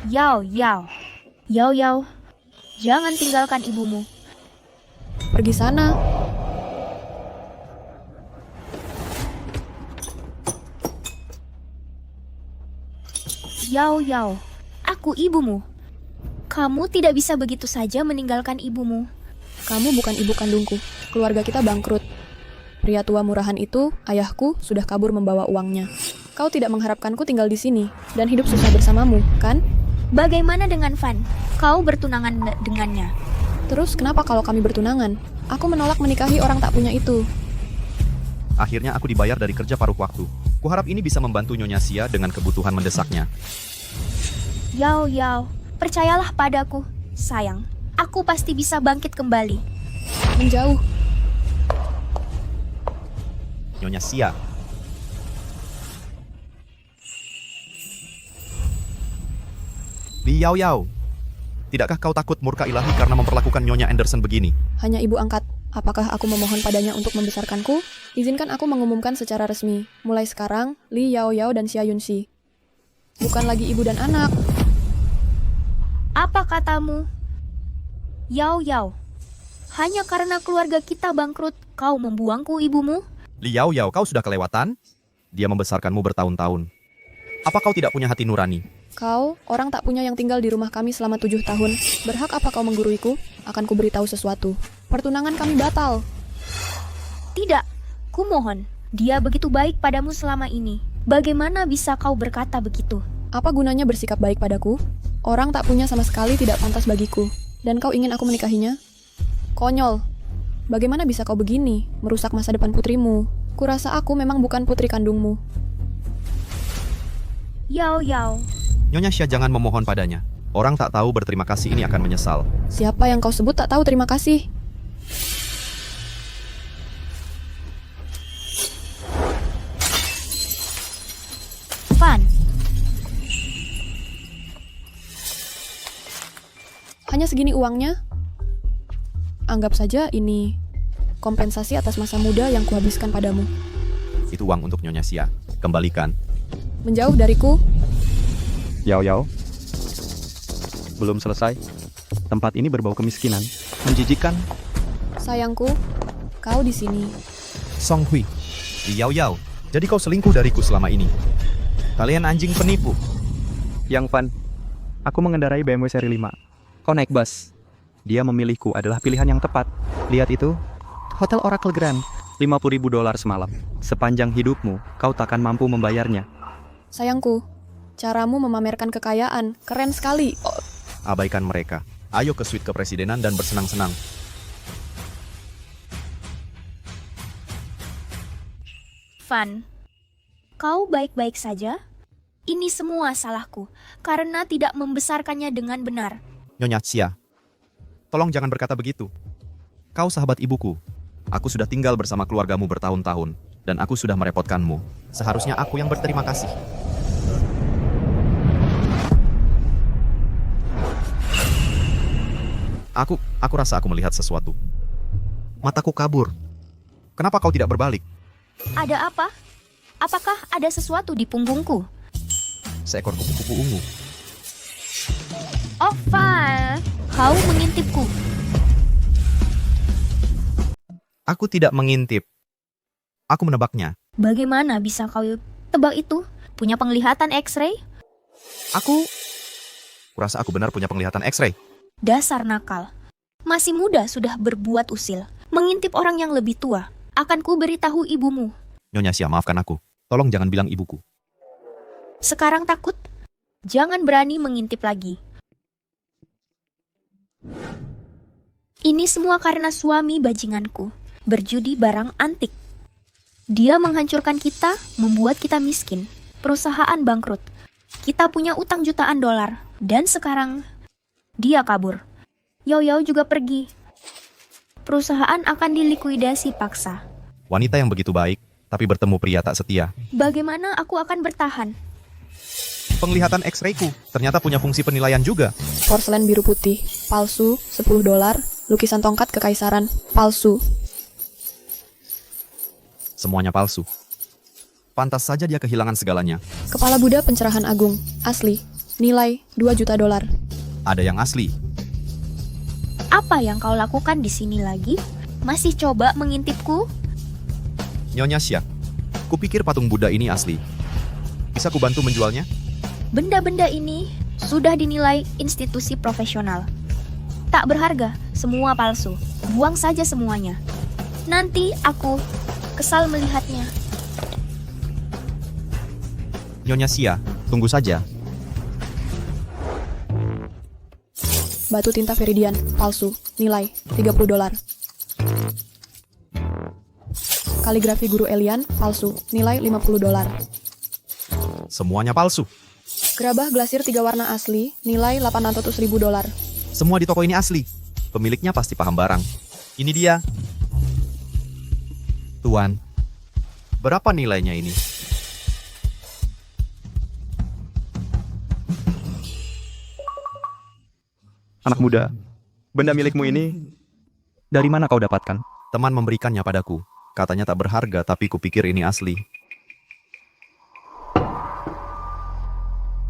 Yao, Yao. Yao, Yao. Jangan tinggalkan ibumu. Pergi sana. Yao, Yao. Aku ibumu. Kamu tidak bisa begitu saja meninggalkan ibumu. Kamu bukan ibu kandungku. Keluarga kita bangkrut. Pria tua murahan itu, ayahku, sudah kabur membawa uangnya. Kau tidak mengharapkanku tinggal di sini dan hidup susah bersamamu, kan? Bagaimana dengan Van? Kau bertunangan dengannya. Terus kenapa kalau kami bertunangan? Aku menolak menikahi orang tak punya itu. Akhirnya aku dibayar dari kerja paruh waktu. Kuharap ini bisa membantu Nyonya Xia dengan kebutuhan mendesaknya. Yao, Yao. Percayalah padaku, sayang. Aku pasti bisa bangkit kembali. Menjauh. Nyonya Xia. Li Yao Yao. Tidakkah kau takut murka ilahi karena memperlakukan Nyonya Anderson begini? Hanya ibu angkat. Apakah aku memohon padanya untuk membesarkanku? Izinkan aku mengumumkan secara resmi. Mulai sekarang, Li Yao Yao dan Xia Yunxi. Bukan lagi ibu dan anak. Apa katamu? Yao, Yao. Hanya karena keluarga kita bangkrut, kau membuangku ibumu? Li Yao Yao, kau sudah kelewatan? Dia membesarkanmu bertahun-tahun. Apa kau tidak punya hati nurani? Kau, orang tak punya yang tinggal di rumah kami selama 7 tahun. Berhak apa kau mengguruiku? Akan kuberitahu sesuatu. Pertunangan kami batal. Tidak, kumohon. Dia begitu baik padamu selama ini. Bagaimana bisa kau berkata begitu? Apa gunanya bersikap baik padaku? Orang tak punya sama sekali tidak pantas bagiku. Dan kau ingin aku menikahinya? Konyol. Bagaimana bisa kau begini, merusak masa depan putrimu? Kurasa aku memang bukan putri kandungmu. Yao, Yao. Nyonya Xia jangan memohon padanya. Orang tak tahu berterima kasih ini akan menyesal. Siapa yang kau sebut tak tahu terima kasih? Van. Hanya segini uangnya? Anggap saja ini kompensasi atas masa muda yang kuhabiskan padamu. Itu uang untuk Nyonya Xia. Kembalikan. Menjauh dariku. Yao Yao. Belum selesai. Tempat ini berbau kemiskinan. Menjijikan. Sayangku, kau di sini. Song Hui. Li Yao Yao. Jadi kau selingkuh dariku selama ini. Kalian anjing penipu. Yang Van, aku mengendarai BMW seri 5. Kau naik bus. Dia memilihku adalah pilihan yang tepat. Lihat itu. Hotel Oracle Grand. $50.000 semalam. Sepanjang hidupmu, kau takkan mampu membayarnya. Sayangku, caramu memamerkan kekayaan. Keren sekali. Oh, Abaikan mereka. Ayo ke suite kepresidenan dan bersenang-senang. Van, kau baik-baik saja? Ini semua salahku, karena tidak membesarkannya dengan benar. Nyonya Xia. Tolong jangan berkata begitu. Kau sahabat ibuku. Aku sudah tinggal bersama keluargamu bertahun-tahun. Dan aku sudah merepotkanmu. Seharusnya aku yang berterima kasih. Aku rasa aku melihat sesuatu. Mataku kabur. Kenapa kau tidak berbalik? Ada apa? Apakah ada sesuatu di punggungku? Seekor kupu-kupu ungu. Oh, Van, kau mengintipku. Aku tidak mengintip. Aku menebaknya. Bagaimana bisa kau tebak itu? Punya penglihatan X-ray? Aku rasa aku benar punya penglihatan X-ray. Dasar nakal. Masih muda sudah berbuat usil. Mengintip orang yang lebih tua. Akan ku beritahu ibumu. Nyonya Xia, maafkan aku. Tolong jangan bilang ibuku. Sekarang takut? Jangan berani mengintip lagi. Ini semua karena suami bajinganku. Berjudi barang antik. Dia menghancurkan kita, membuat kita miskin. Perusahaan bangkrut. Kita punya utang jutaan dolar. Dan sekarang dia kabur. Yao Yao juga pergi. Perusahaan akan dilikuidasi paksa. Wanita yang begitu baik, tapi bertemu pria tak setia. Bagaimana aku akan bertahan? Penglihatan X-ray-ku ternyata punya fungsi penilaian juga. porselen biru putih. Palsu, $10. Lukisan tongkat kekaisaran. Palsu. Semuanya palsu. Pantas saja dia kehilangan segalanya. Kepala Buddha pencerahan agung. Asli. nilai 2 juta dolar. Ada yang asli. Apa yang kau lakukan di sini lagi? Masih coba mengintipku? Nyonya Xia, kupikir patung Buddha ini asli. Bisa kubantu menjualnya? Benda-benda ini sudah dinilai institusi profesional. Tak berharga, semua palsu. Buang saja semuanya. Nanti aku kesal melihatnya. Nyonya Xia, tunggu saja. Batu tinta Viridian, palsu, nilai 30 dolar. Kaligrafi Guru Elian, palsu, nilai 50 dolar. Semuanya palsu. Gerabah glasir 3 warna asli, nilai 800.000 dolar. Semua di toko ini asli. Pemiliknya pasti paham barang. Ini dia. Tuan, berapa nilainya ini? Anak muda, benda milikmu ini dari mana kau dapatkan? Teman memberikannya padaku. Katanya tak berharga, tapi kupikir ini asli.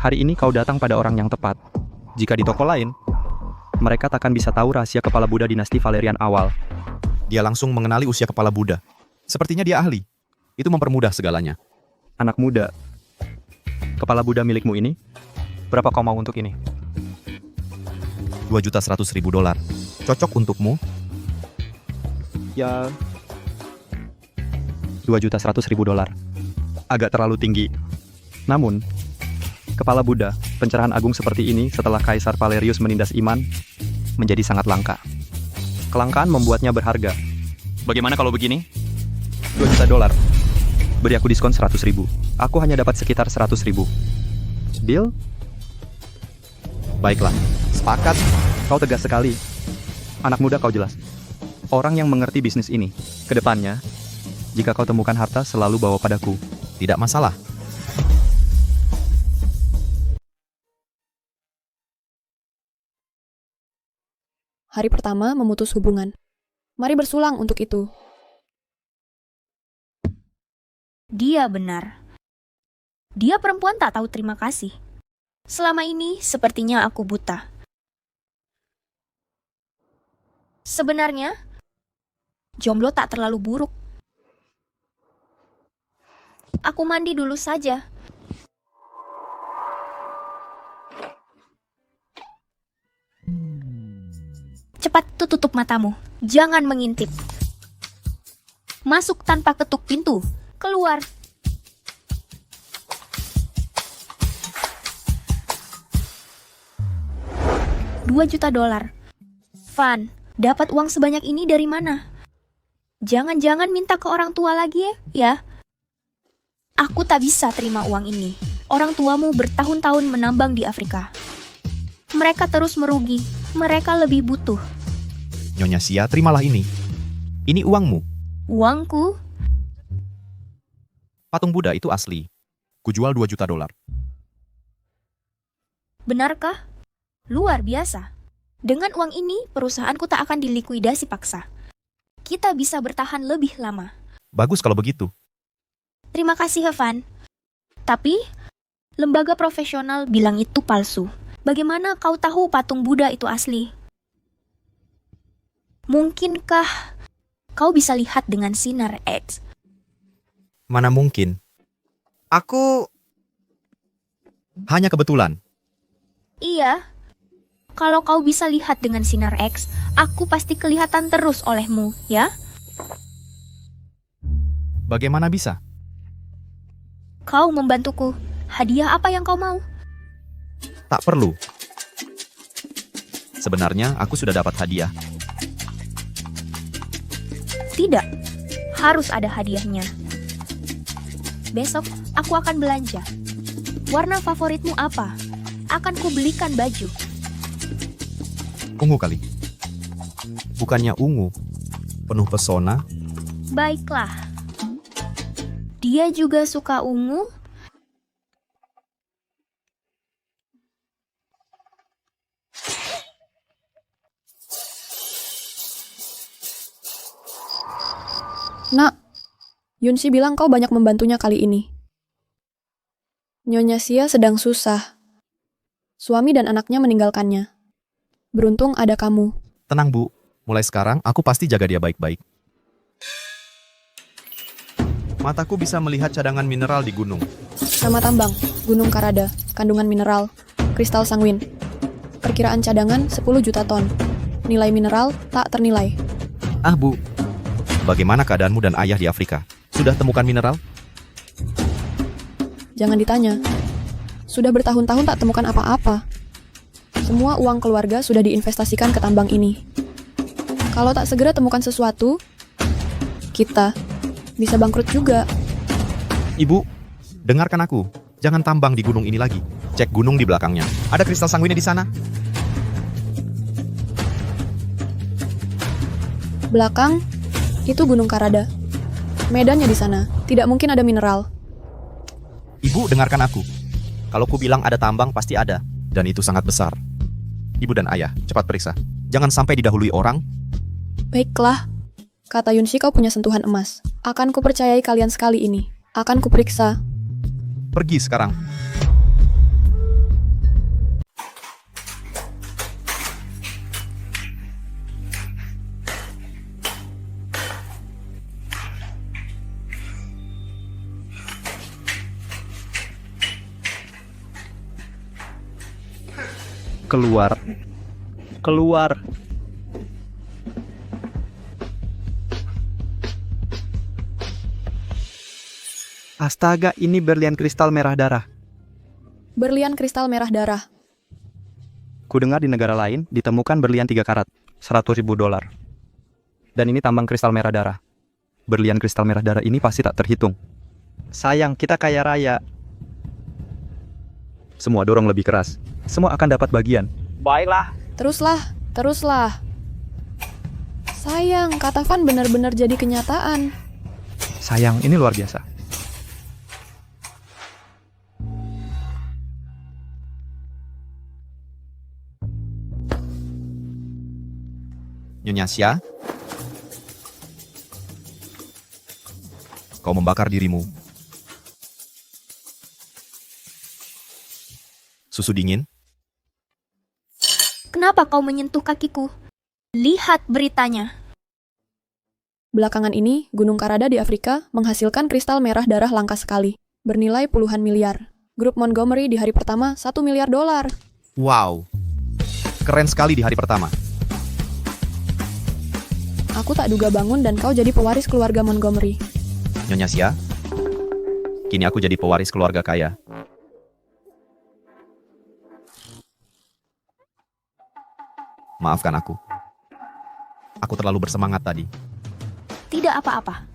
Hari ini kau datang pada orang yang tepat. Jika di toko lain, mereka takkan bisa tahu rahasia kepala Buddha dinasti Valerian awal. Dia langsung mengenali usia kepala Buddha. Sepertinya dia ahli. Itu mempermudah segalanya. Anak muda, kepala Buddha milikmu ini, berapa kau mau untuk ini? 2.100.000 dolar. Cocok untukmu? Ya, 2.100.000 dolar. Agak terlalu tinggi. Namun, kepala Buddha, pencerahan agung seperti ini setelah Kaisar Valerius menindas iman, menjadi sangat langka. Kelangkaan membuatnya berharga. Bagaimana kalau begini? 2 juta dolar. Beri aku diskon 100.000. Aku hanya dapat sekitar 100.000. Deal? Baiklah, sepakat. Kau tegas sekali. Anak muda kau jelas. Orang yang mengerti bisnis ini. Kedepannya, jika kau temukan harta selalu bawa padaku. Tidak masalah. Hari pertama memutus hubungan. Mari bersulang untuk itu. Dia benar. Dia perempuan tak tahu terima kasih. Selama ini sepertinya aku buta. Sebenarnya, jomblo tak terlalu buruk. Aku mandi dulu saja. Cepat tutup matamu. Jangan mengintip. Masuk tanpa ketuk pintu. Keluar. $2 juta. Van, dapat uang sebanyak ini dari mana? Jangan-jangan minta ke orang tua lagi ya? Aku tak bisa terima uang ini. Orang tuamu bertahun-tahun menambang di Afrika. Mereka terus merugi. Mereka lebih butuh. Nyonya Xia, terimalah ini. Ini uangmu. Uangku? Patung Buddha itu asli. Kujual 2 juta dolar. Benarkah? Luar biasa. Dengan uang ini, perusahaanku tak akan dilikuidasi paksa. Kita bisa bertahan lebih lama. Bagus kalau begitu. Terima kasih, Evan. Tapi, lembaga profesional bilang itu palsu. Bagaimana kau tahu patung Buddha itu asli? Mungkinkah kau bisa lihat dengan sinar X? Mana mungkin. Aku hanya kebetulan. Iya. Kalau kau bisa lihat dengan sinar X, aku pasti kelihatan terus olehmu, ya? Bagaimana bisa? Kau membantuku. Hadiah apa yang kau mau? Tak perlu. Sebenarnya aku sudah dapat hadiah. Tidak. Harus ada hadiahnya. Besok aku akan belanja. Warna favoritmu apa? Akan kubelikan baju. Ungu kali. Bukannya ungu, penuh pesona. Baiklah. Dia juga suka ungu. Nak, Yunsi bilang kau banyak membantunya kali ini. Nyonya Xia sedang susah. Suami dan anaknya meninggalkannya. Beruntung ada kamu. Tenang, Bu. Mulai sekarang, aku pasti jaga dia baik-baik. Mataku bisa melihat cadangan mineral di gunung. Nama tambang, Gunung Karada, kandungan mineral, kristal sanguin. Perkiraan cadangan 10 juta ton. Nilai mineral tak ternilai. Ah, Bu. Bagaimana keadaanmu dan ayah di Afrika? Sudah temukan mineral? Jangan ditanya. Sudah bertahun-tahun tak temukan apa-apa. Semua uang keluarga sudah diinvestasikan ke tambang ini. Kalau tak segera temukan sesuatu, kita bisa bangkrut juga. Ibu, dengarkan aku. Jangan tambang di gunung ini lagi. Cek gunung di belakangnya. Ada kristal sanguinnya di sana. Belakang, itu Gunung Karada. Medannya di sana. Tidak mungkin ada mineral. Ibu, dengarkan aku. Kalau ku bilang ada tambang, pasti ada. Dan itu sangat besar. Ibu dan ayah, cepat periksa. Jangan sampai didahului orang. Baiklah. Kata Yunshi, kau punya sentuhan emas. Akan kupercayai kalian sekali ini. Akan kuperiksa. Pergi sekarang. Keluar. Keluar. Astaga, ini berlian kristal merah darah. Berlian kristal merah darah. Kudengar di negara lain ditemukan berlian 3 karat, $100.000. Dan ini tambang kristal merah darah. Berlian kristal merah darah ini pasti tak terhitung. Sayang, kita kaya raya. Semua dorong lebih keras. Semua akan dapat bagian. Baiklah, Teruslah, teruslah. Sayang, kata Van benar-benar jadi kenyataan. Sayang, ini luar biasa. Nyonya Xia, kau membakar dirimu. Susu dingin? Kenapa kau menyentuh kakiku? Lihat beritanya. Belakangan ini, Gunung Karada di Afrika menghasilkan kristal merah darah langka sekali, bernilai puluhan miliar. Grup Montgomery di hari pertama $1 miliar. Wow, keren sekali di hari pertama. Aku tak duga bangun dan kau jadi pewaris keluarga Montgomery. Nyonya Xia, kini aku jadi pewaris keluarga kaya. Maafkan aku. Aku terlalu bersemangat tadi. Tidak apa-apa.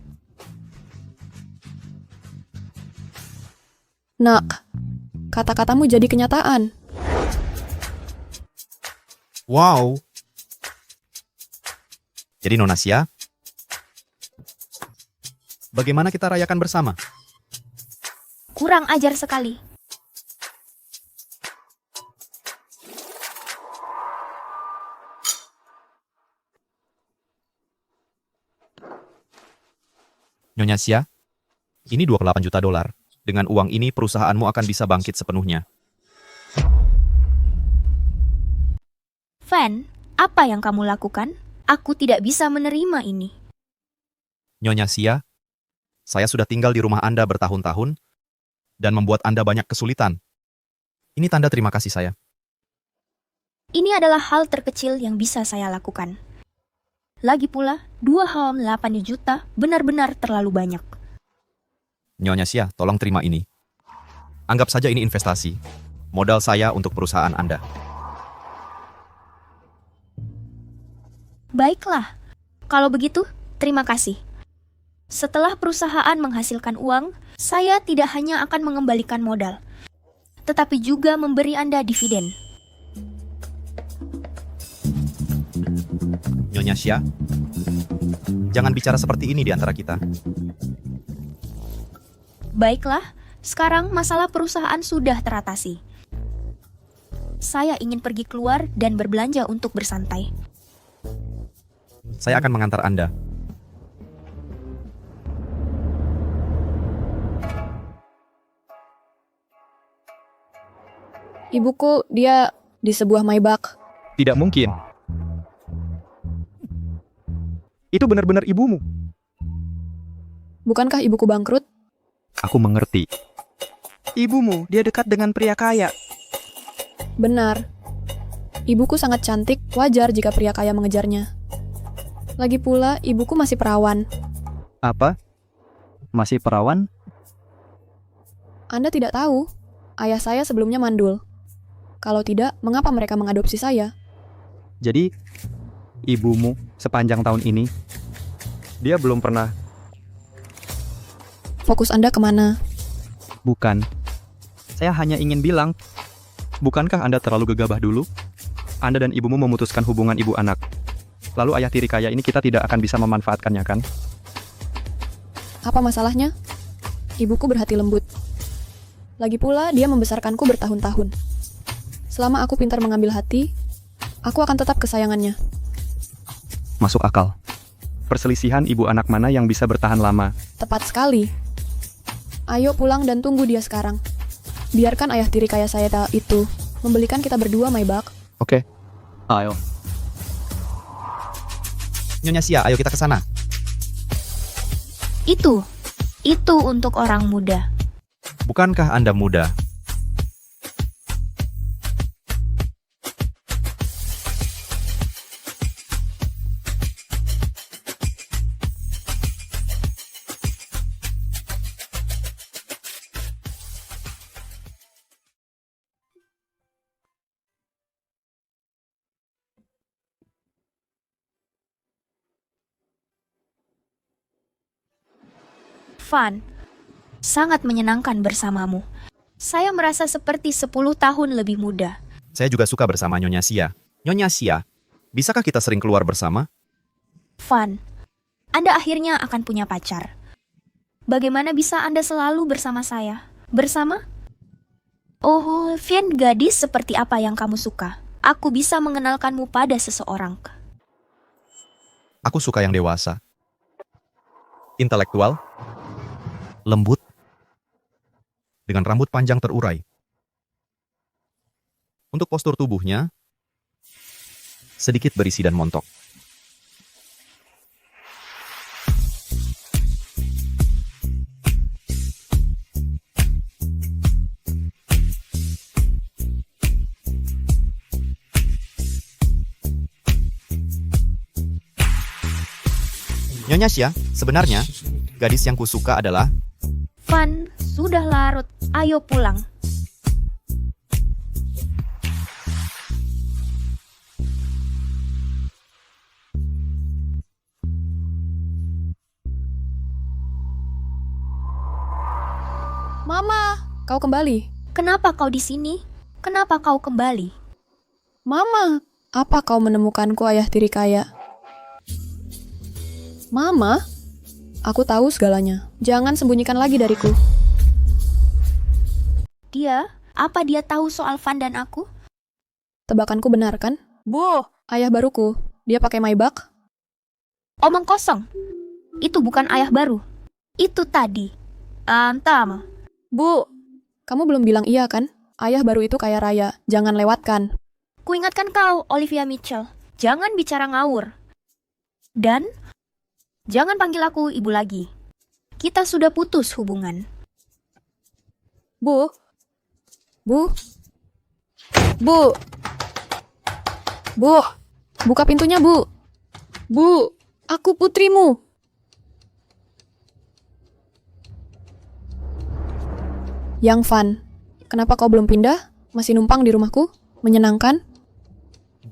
Nak, kata-katamu jadi kenyataan. Wow. Jadi Nona Xia, bagaimana kita rayakan bersama? Kurang ajar sekali. Nyonya Xia, ini $28 juta. Dengan uang ini perusahaanmu akan bisa bangkit sepenuhnya. Van, apa yang kamu lakukan? Aku tidak bisa menerima ini. Nyonya Xia, saya sudah tinggal di rumah Anda bertahun-tahun dan membuat Anda banyak kesulitan. Ini tanda terima kasih saya. Ini adalah hal terkecil yang bisa saya lakukan. Lagi pula, 2,8 juta benar-benar terlalu banyak. Nyonya Xia, tolong terima ini. Anggap saja ini investasi. Modal saya untuk perusahaan Anda. Baiklah, kalau begitu, terima kasih. Setelah perusahaan menghasilkan uang, saya tidak hanya akan mengembalikan modal, tetapi juga memberi Anda dividen. Nyonya Xia, jangan bicara seperti ini di antara kita. Baiklah, sekarang masalah perusahaan sudah teratasi. Saya ingin pergi keluar dan berbelanja untuk bersantai. Saya akan mengantar Anda. Ibuku, dia di sebuah Maybach. Tidak mungkin. Itu benar-benar ibumu. Bukankah ibuku bangkrut? Aku mengerti. Ibumu, dia dekat dengan pria kaya. Benar. Ibuku sangat cantik, wajar jika pria kaya mengejarnya. Lagi pula, ibuku masih perawan. Apa? Masih perawan? Anda tidak tahu, ayah saya sebelumnya mandul. Kalau tidak, mengapa mereka mengadopsi saya? Jadi, ibumu sepanjang tahun ini, dia belum pernah. Fokus Anda kemana? Bukan. Saya hanya ingin bilang, bukankah Anda terlalu gegabah dulu? Anda dan ibumu memutuskan hubungan ibu anak. Lalu ayah tiri kaya ini kita tidak akan bisa memanfaatkannya, kan? Apa masalahnya? Ibuku berhati lembut. Lagi pula, dia membesarkanku bertahun-tahun. Selama aku pintar mengambil hati, aku akan tetap kesayangannya. Masuk akal. Perselisihan ibu anak mana yang bisa bertahan lama? Tepat sekali. Ayo pulang dan tunggu dia sekarang. Biarkan ayah tiri kaya saya itu membelikan kita berdua Maybach. Oke. Ayo. Nyonya Sia, ayo kita ke sana. Itu untuk orang muda. Bukankah Anda muda? Van, sangat menyenangkan bersamamu. Saya merasa seperti 10 tahun lebih muda. Saya juga suka bersama Nyonya Sia. Nyonya Sia, bisakah kita sering keluar bersama? Van, Anda akhirnya akan punya pacar. Bagaimana bisa Anda selalu bersama saya? Bersama? Oh, Van, gadis seperti apa yang kamu suka? Aku bisa mengenalkanmu pada seseorang. Aku suka yang dewasa. Intelektual. Lembut. Dengan rambut panjang terurai. Untuk postur tubuhnya, sedikit berisi dan montok. Nyonya Sia, sebenarnya, gadis yang kusuka adalah... Van, sudah larut. Ayo pulang. Mama, kau kembali. Kenapa kau di sini? Kenapa kau kembali? Mama, apa kau menemukanku ayah tiri kaya? Mama, aku tahu segalanya. Jangan sembunyikan lagi dariku. Apa dia tahu soal Van dan aku? Tebakanku benar kan? Bu, ayah baruku. Dia pakai Maybach. Omong kosong. Itu bukan ayah baru. Itu tadi. Tama. Bu, kamu belum bilang iya kan? Ayah baru itu kaya raya. Jangan lewatkan. Kuingatkan kau, Olivia Mitchell. Jangan bicara ngawur. Dan jangan panggil aku ibu lagi. Kita sudah putus hubungan. Bu. Bu. Bu. Bu. Buka pintunya, Bu. Bu, aku putrimu. Yang Van, kenapa kau belum pindah? Masih numpang di rumahku? Menyenangkan?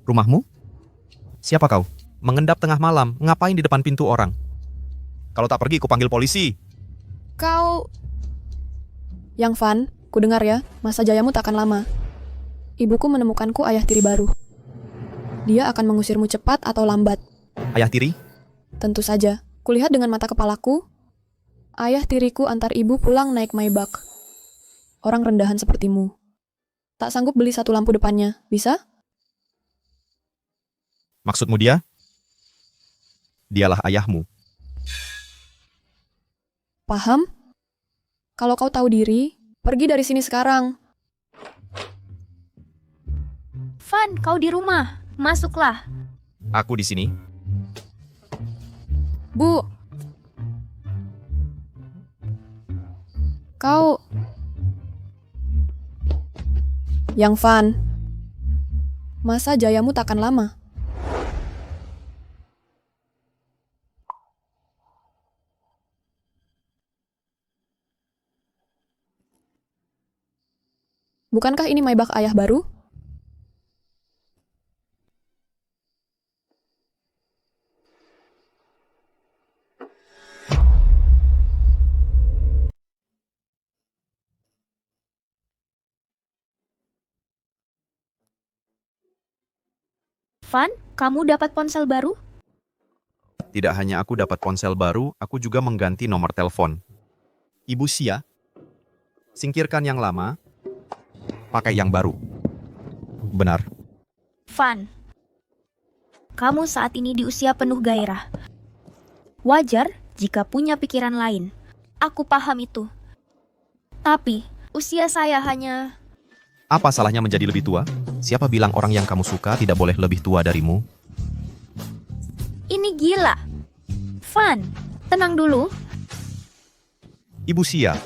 Rumahmu? Siapa kau? Mengendap tengah malam, ngapain di depan pintu orang? Kalau tak pergi, kupanggil polisi. Kau... Yang Van, ku dengar ya, masa jayamu tak akan lama. Ibuku menemukanku ayah tiri baru. Dia akan mengusirmu cepat atau lambat. Ayah tiri? Tentu saja, kulihat dengan mata kepalaku, ayah tiriku antar ibu pulang naik Maybach. Orang rendahan sepertimu. Tak sanggup beli satu lampu depannya, bisa? Maksudmu dia? Dialah ayahmu. Paham? Kalau kau tahu diri, pergi dari sini sekarang. Van, kau di rumah. Masuklah. Aku di sini. Bu. Kau... Yang Van. Masa jayamu takkan lama? Bukankah ini Maybach ayah baru? Van, kamu dapat ponsel baru? Tidak hanya aku dapat ponsel baru, aku juga mengganti nomor telepon. Ibu Sia, singkirkan yang lama, pakai yang baru. Benar. Van, kamu saat ini di usia penuh gairah. Wajar jika punya pikiran lain. Aku paham itu. Tapi, usia saya hanya... Apa salahnya menjadi lebih tua? Siapa bilang orang yang kamu suka tidak boleh lebih tua darimu? Ini gila. Van, tenang dulu. Ibu Sia,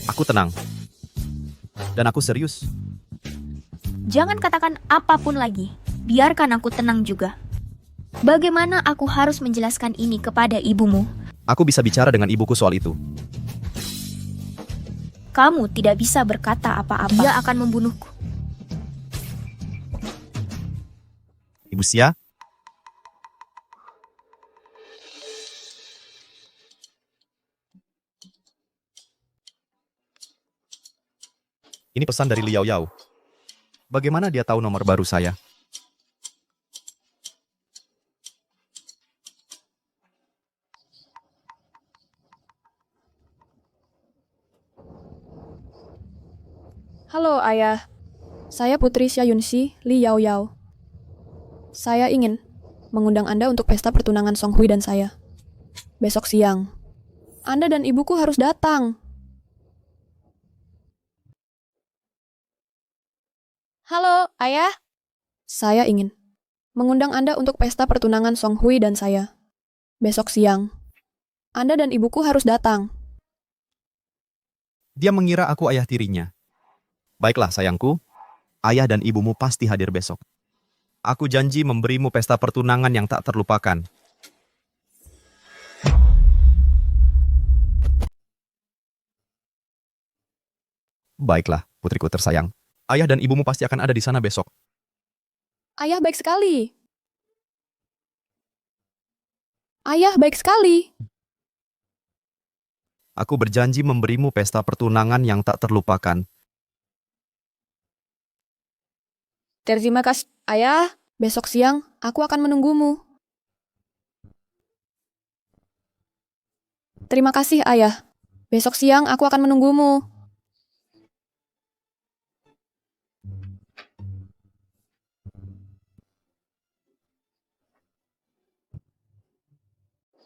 aku tenang. Dan aku serius. Jangan katakan apapun lagi. Biarkan aku tenang juga. Bagaimana aku harus menjelaskan ini kepada ibumu? Aku bisa bicara dengan ibuku soal itu. Kamu tidak bisa berkata apa-apa. Dia akan membunuhku. Ibu Sia? Ini pesan dari Liao Yao. Bagaimana dia tahu nomor baru saya? Halo, Ayah. Saya Putri Xia Yunxi, Li Yao Yao. Saya ingin mengundang Anda untuk pesta pertunangan Song Hui dan saya. Besok siang. Anda dan ibuku harus datang. Halo, Ayah. Saya ingin mengundang Anda untuk pesta pertunangan Song Hui dan saya. Besok siang. Anda dan ibuku harus datang. Dia mengira aku ayah tirinya. Baiklah sayangku, ayah dan ibumu pasti hadir besok. Aku janji memberimu pesta pertunangan yang tak terlupakan. Baiklah, putriku tersayang. Ayah dan ibumu pasti akan ada di sana besok. Ayah baik sekali. Ayah baik sekali. Aku berjanji memberimu pesta pertunangan yang tak terlupakan. Terima kasih, Ayah. Besok siang, aku akan menunggumu. Terima kasih, Ayah. Besok siang, aku akan menunggumu.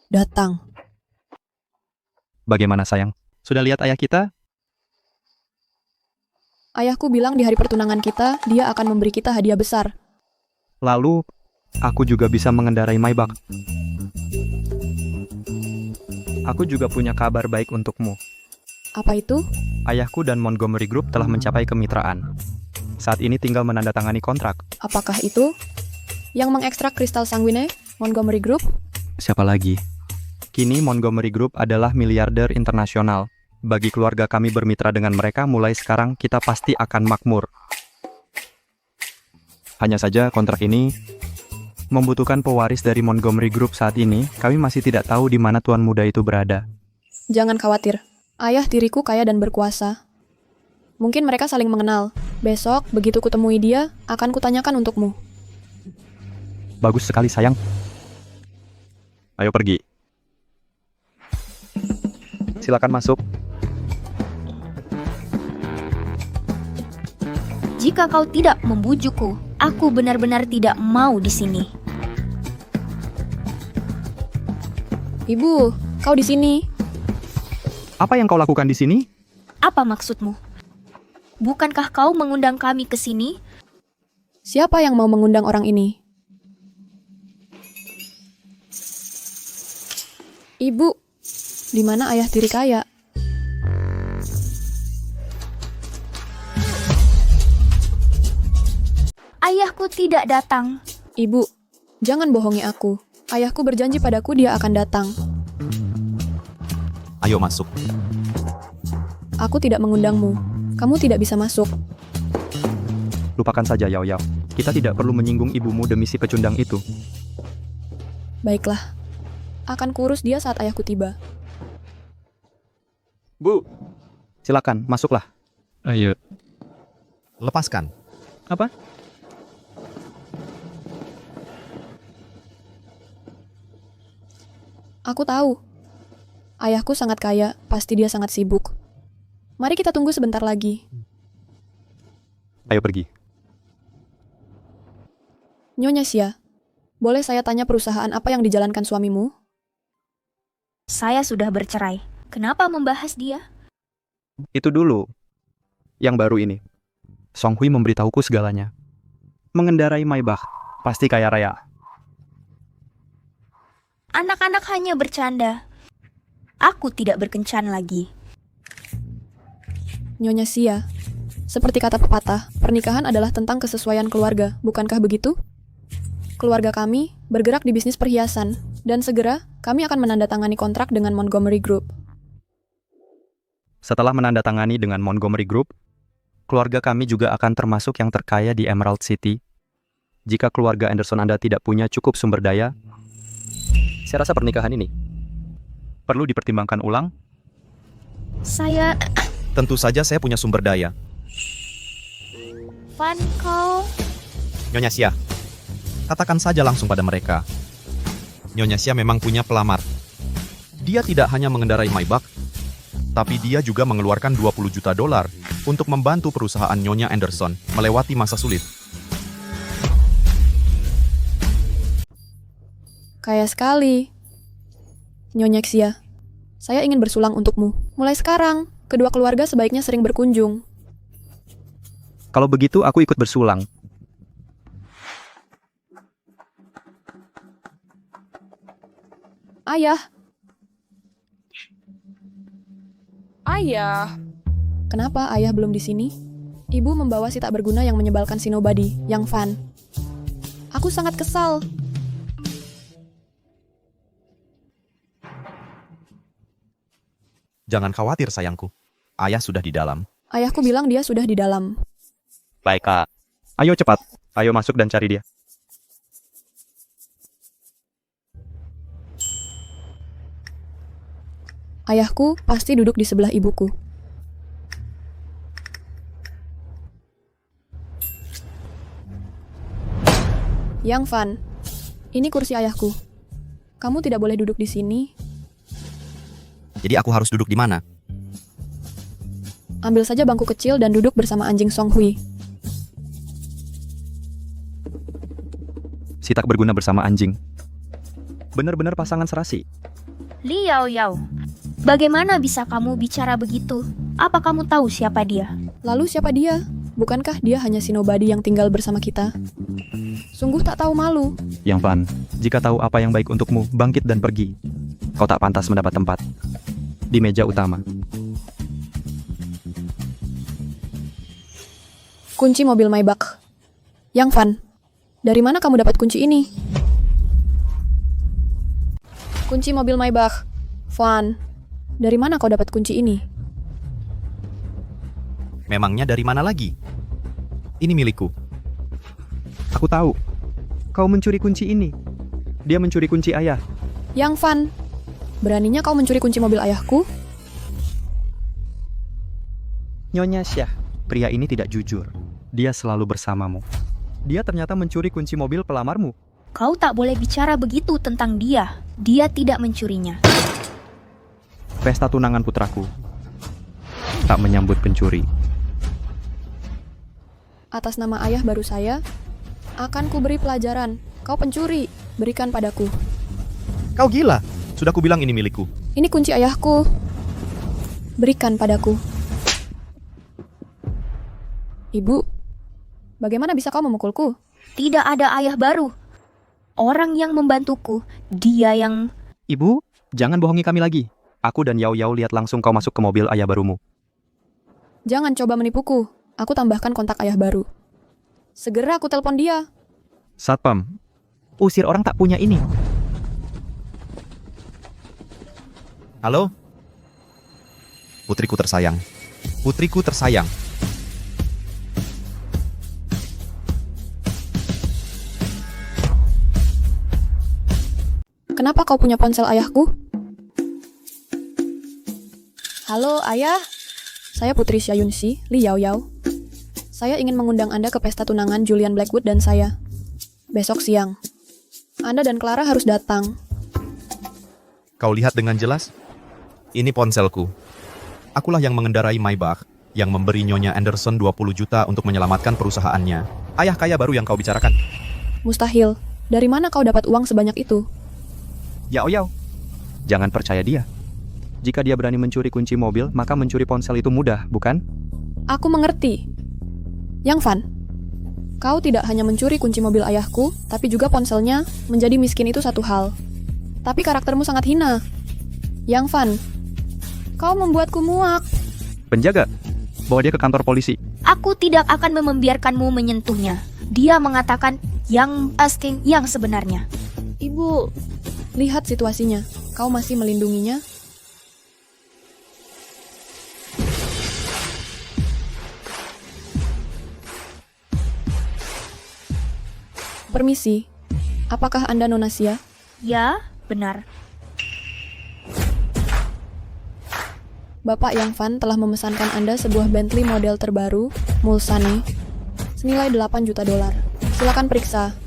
Datang. Bagaimana sayang? Sudah lihat ayah kita? Ayahku bilang di hari pertunangan kita, dia akan memberi kita hadiah besar. Lalu, aku juga bisa mengendarai Maybach. Aku juga punya kabar baik untukmu. Apa itu? Ayahku dan Montgomery Group telah mencapai kemitraan. Saat ini tinggal menandatangani kontrak. Apakah itu yang mengekstrak kristal sanguine, Montgomery Group? Siapa lagi? Kini Montgomery Group adalah miliarder internasional. Bagi keluarga kami bermitra dengan mereka, mulai sekarang kita pasti akan makmur. Hanya saja kontrak ini membutuhkan pewaris dari Montgomery Group saat ini. Kami masih tidak tahu di mana tuan muda itu berada. Jangan khawatir. Ayah tiriku kaya dan berkuasa. Mungkin mereka saling mengenal. Besok, begitu kutemui dia, akan kutanyakan untukmu. Bagus sekali sayang. Ayo pergi. Silakan masuk. Jika kau tidak membujukku, aku benar-benar tidak mau di sini. Ibu, kau di sini. Apa yang kau lakukan di sini? Apa maksudmu? Bukankah kau mengundang kami ke sini? Siapa yang mau mengundang orang ini? Ibu, di mana ayah tiri kaya? Ayahku tidak datang. Ibu, jangan bohongi aku. Ayahku berjanji padaku dia akan datang. Ayo masuk. Aku tidak mengundangmu. Kamu tidak bisa masuk. Lupakan saja, Yao Yao. Kita tidak perlu menyinggung ibumu demi si pecundang itu. Baiklah. Akan kurus dia saat ayahku tiba. Bu, silakan, masuklah. Ayo. Lepaskan. Apa? Aku tahu. Ayahku sangat kaya, pasti dia sangat sibuk. Mari kita tunggu sebentar lagi. Ayo pergi. Nyonya Xia, boleh saya tanya perusahaan apa yang dijalankan suamimu? Saya sudah bercerai. Kenapa membahas dia? Itu dulu. Yang baru ini. Song Hui memberitahuku segalanya. Mengendarai Maybach, pasti kaya raya. Anak-anak hanya bercanda. Aku tidak berkencan lagi. Nyonya Xia, seperti kata pepatah, pernikahan adalah tentang kesesuaian keluarga, bukankah begitu? Keluarga kami bergerak di bisnis perhiasan, dan segera kami akan menandatangani kontrak dengan Montgomery Group. Setelah menandatangani dengan Montgomery Group, keluarga kami juga akan termasuk yang terkaya di Emerald City. Jika keluarga Anderson Anda tidak punya cukup sumber daya, saya rasa pernikahan ini perlu dipertimbangkan ulang. Saya... Tentu saja saya punya sumber daya. Van, kau... Nyonya Xia, katakan saja langsung pada mereka. Nyonya Xia memang punya pelamar. Dia tidak hanya mengendarai Maybach, tapi dia juga mengeluarkan 20 juta dolar untuk membantu perusahaan Nyonya Anderson melewati masa sulit. Kaya sekali. Nyonya Xia, saya ingin bersulang untukmu. Mulai sekarang, kedua keluarga sebaiknya sering berkunjung. Kalau begitu aku ikut bersulang. Ayah, Ayah, kenapa ayah belum di sini? Ibu membawa si tak berguna yang menyebalkan si nobody, yang Van. Aku sangat kesal. Jangan khawatir sayangku, ayah sudah di dalam. Ayahku bilang dia sudah di dalam. Baik, Kak. Ayo cepat. Ayo masuk dan cari dia. Ayahku pasti duduk di sebelah ibuku. Yang Van, ini kursi ayahku. Kamu tidak boleh duduk di sini. Jadi aku harus duduk di mana? Ambil saja bangku kecil dan duduk bersama anjing Song Hui. Si tak berguna bersama anjing. Benar-benar pasangan serasi. Liao Yao, bagaimana bisa kamu bicara begitu? Apa kamu tahu siapa dia? Lalu siapa dia? Bukankah dia hanya si nobody yang tinggal bersama kita? Sungguh tak tahu malu. Yang Van, jika tahu apa yang baik untukmu, bangkit dan pergi. Kau tak pantas mendapat tempat di meja utama. Kunci mobil Maybach. Yang Van, dari mana kamu dapat kunci ini? Kunci mobil Maybach. Van, dari mana kau dapat kunci ini? Memangnya dari mana lagi? Ini milikku. Aku tahu. Kau mencuri kunci ini. Dia mencuri kunci ayah. Yang Van, beraninya kau mencuri kunci mobil ayahku? Nyonya Xia, pria ini tidak jujur. Dia selalu bersamamu. Dia ternyata mencuri kunci mobil pelamarmu. Kau tak boleh bicara begitu tentang dia. Dia tidak mencurinya. Pesta tunangan putraku tak menyambut pencuri. Atas nama ayah baru saya, akan kuberi pelajaran. Kau pencuri, berikan padaku. Kau gila, sudah kubilang ini milikku. Ini kunci ayahku. Berikan padaku. Ibu, Bagaimana bisa kau memukulku? Tidak ada ayah baru. Orang yang membantuku, dia yang... Ibu, jangan bohongi kami lagi. Aku dan Yao Yao lihat langsung kau masuk ke mobil ayah barumu. Jangan coba menipuku. Aku tambahkan kontak ayah baru. Segera aku telepon dia. Satpam, usir orang tak punya ini. Halo? Putriku tersayang. Putriku tersayang. Kenapa kau punya ponsel ayahku? Halo, ayah. Saya Putri Xiayunxi, Li Yao Yao. Saya ingin mengundang Anda ke pesta tunangan Julian Blackwood dan saya. Besok siang. Anda dan Clara harus datang. Kau lihat dengan jelas? Ini ponselku. Akulah yang mengendarai Maybach, yang memberi Nyonya Anderson 20 juta untuk menyelamatkan perusahaannya. Ayah kaya baru yang kau bicarakan. Mustahil. Dari mana kau dapat uang sebanyak itu? Yao Yao, jangan percaya dia. Jika dia berani mencuri kunci mobil, maka mencuri ponsel itu mudah, bukan? Aku mengerti. Yang Fan, kau tidak hanya mencuri kunci mobil ayahku, tapi juga ponselnya. Menjadi miskin itu satu hal. Tapi karaktermu sangat hina. Yang Fan, kau membuatku muak. Penjaga, bawa dia ke kantor polisi. Aku tidak akan membiarkanmu menyentuhnya. Dia mengatakan yang asking yang sebenarnya. Ibu, lihat situasinya. Kau masih melindunginya? Permisi, apakah Anda Nona Xia? Ya, benar. Bapak Yang Fan telah memesankan Anda sebuah Bentley model terbaru, Mulsanne, senilai 8 juta dolar. Silakan periksa.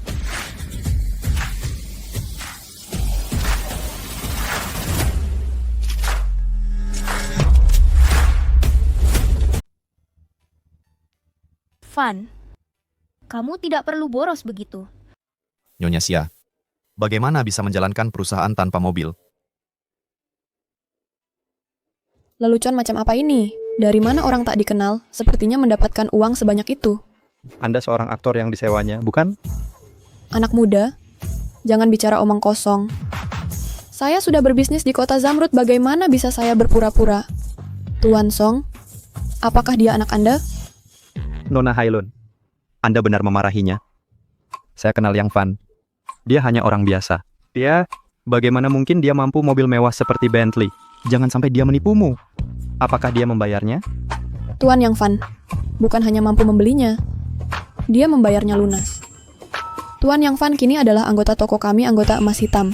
Fan, kamu tidak perlu boros begitu. Nyonya Xia, bagaimana bisa menjalankan perusahaan tanpa mobil? Lelucon macam apa ini? Dari mana orang tak dikenal sepertinya mendapatkan uang sebanyak itu? Anda seorang aktor yang disewanya, bukan? Anak muda, jangan bicara omong kosong. Saya sudah berbisnis di kota Zamrud, bagaimana bisa saya berpura-pura? Tuan Song, apakah dia anak Anda? Nona Hailun, Anda benar memarahinya. Saya kenal Yang Fan. Dia hanya orang biasa. Bagaimana mungkin dia mampu mobil mewah seperti Bentley? Jangan sampai dia menipumu. Apakah dia membayarnya? Tuan Yang Fan, bukan hanya mampu membelinya, dia membayarnya lunas. Tuan Yang Fan kini adalah anggota toko kami, anggota emas hitam.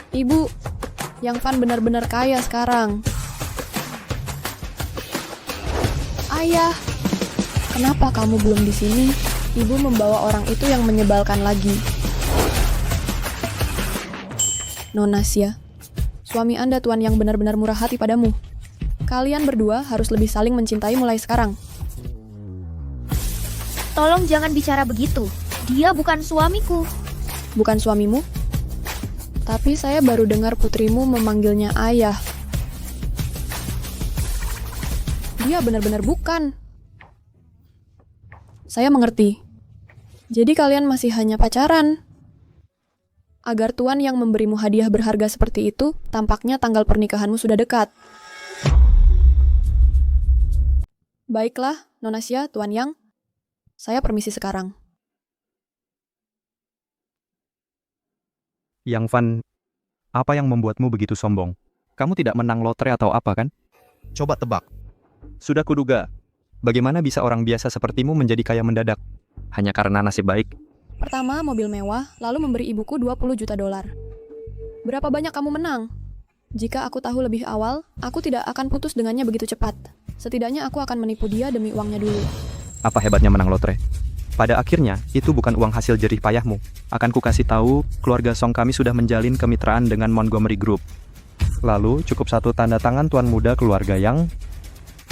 Ibu, Yang Fan benar-benar kaya sekarang. Ayah, kenapa kamu belum di sini? Ibu membawa orang itu yang menyebalkan lagi. Nona Xia, suami Anda Tuan yang benar-benar murah hati padamu. Kalian berdua harus lebih saling mencintai mulai sekarang. Tolong jangan bicara begitu. Dia bukan suamiku. Bukan suamimu? Tapi saya baru dengar putrimu memanggilnya ayah. Dia benar-benar bukan. Saya mengerti. Jadi kalian masih hanya pacaran. Agar Tuan yang memberimu hadiah berharga seperti itu, tampaknya tanggal pernikahanmu sudah dekat. Baiklah, Nona Xia, Tuan Yang. Saya permisi sekarang. Yang Fan, apa yang membuatmu begitu sombong? Kamu tidak menang lotre atau apa kan? Coba tebak. Sudah kuduga. Bagaimana bisa orang biasa sepertimu menjadi kaya mendadak? Hanya karena nasib baik? Pertama, mobil mewah, lalu memberi ibuku 20 juta dolar. Berapa banyak kamu menang? Jika aku tahu lebih awal, aku tidak akan putus dengannya begitu cepat. Setidaknya aku akan menipu dia demi uangnya dulu. Apa hebatnya menang lotre? Pada akhirnya, itu bukan uang hasil jerih payahmu. Akan kukasih tahu, keluarga Song kami sudah menjalin kemitraan dengan Montgomery Group. Lalu, cukup satu tanda tangan tuan muda keluarga Yang.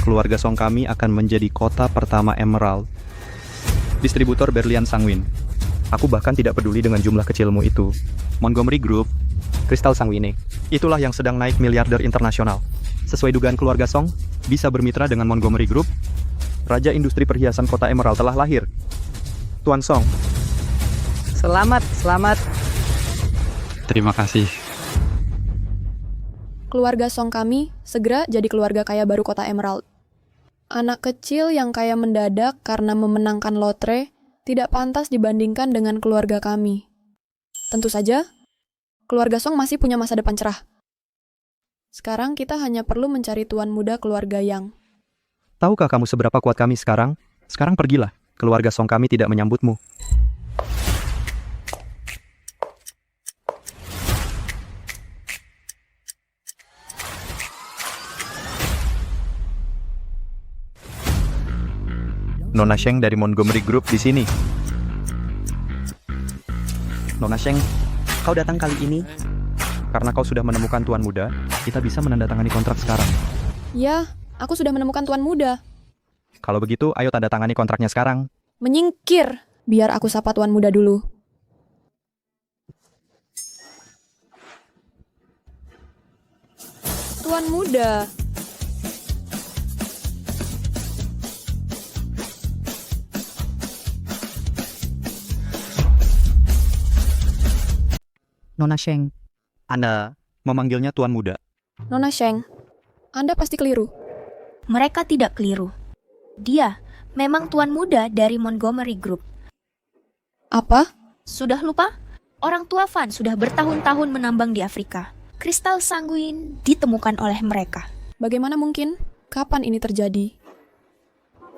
Keluarga Song kami akan menjadi kota pertama Emerald. Distributor berlian Sangwin. Aku bahkan tidak peduli dengan jumlah kecilmu itu. Montgomery Group, Crystal Sangwine. Itulah yang sedang naik miliarder internasional. Sesuai dugaan keluarga Song, bisa bermitra dengan Montgomery Group. Raja Industri Perhiasan Kota Emerald telah lahir. Tuan Song, Selamat, selamat. Terima kasih. Keluarga Song kami segera jadi keluarga kaya baru Kota Emerald. Anak kecil yang kaya mendadak karena memenangkan lotre tidak pantas dibandingkan dengan keluarga kami. Tentu saja, keluarga Song masih punya masa depan cerah. Sekarang kita hanya perlu mencari tuan muda keluarga Yang. tahukah kamu seberapa kuat kami sekarang? Sekarang pergilah, keluarga Song kami tidak menyambutmu. Nona Sheng dari Montgomery Group di sini. Nona Sheng, kau datang kali ini karena kau sudah menemukan tuan muda. Kita bisa menandatangani kontrak sekarang. Ya, aku sudah menemukan tuan muda. Kalau begitu, ayo tanda tangani kontraknya sekarang. Menyingkir, biar aku sapa tuan muda dulu. Tuan muda. Nona Sheng. Anda memanggilnya tuan muda. Nona Sheng, Anda pasti keliru. Mereka tidak keliru. Dia memang tuan muda dari Montgomery Group. Apa? Sudah lupa? Orang tua Van sudah bertahun-tahun menambang di Afrika. Kristal sanguin ditemukan oleh mereka. Bagaimana mungkin? Kapan ini terjadi?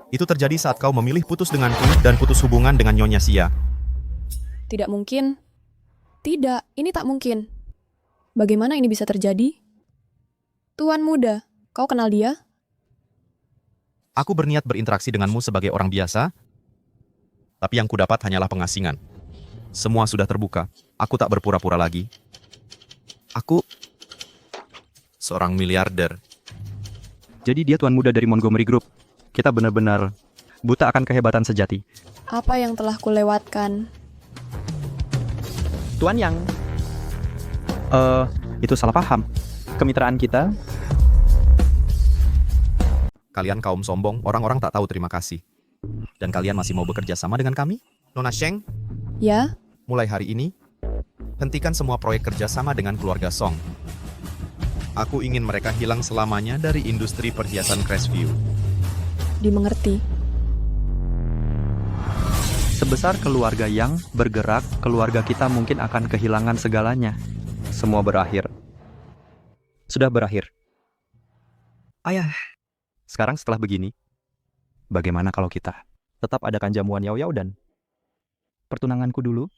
Itu terjadi saat kau memilih putus denganku dan putus hubungan dengan Nyonya Xia. Tidak mungkin. Tidak, ini tak mungkin. Bagaimana ini bisa terjadi? Tuan muda, kau kenal dia? Aku berniat berinteraksi denganmu sebagai orang biasa, tapi yang kudapat hanyalah pengasingan. Semua sudah terbuka. Aku tak berpura-pura lagi. Aku seorang miliarder. Jadi dia tuan muda dari Montgomery Group. Kita benar-benar buta akan kehebatan sejati. Apa yang telah kulewatkan? Tuan Yang. Itu salah paham. Kemitraan kita. Kalian kaum sombong, orang-orang tak tahu terima kasih. Dan kalian masih mau bekerja sama dengan kami? Nona Sheng, Ya, mulai hari ini, hentikan semua proyek kerjasama dengan keluarga Song. Aku ingin mereka hilang selamanya dari industri perhiasan Crestview. dimengerti. Sebesar keluarga yang bergerak, keluarga kita mungkin akan kehilangan segalanya. Semua berakhir. Sudah berakhir. Ayah. Sekarang setelah begini, bagaimana kalau kita tetap adakan jamuan Yao-Yao dan pertunanganku dulu?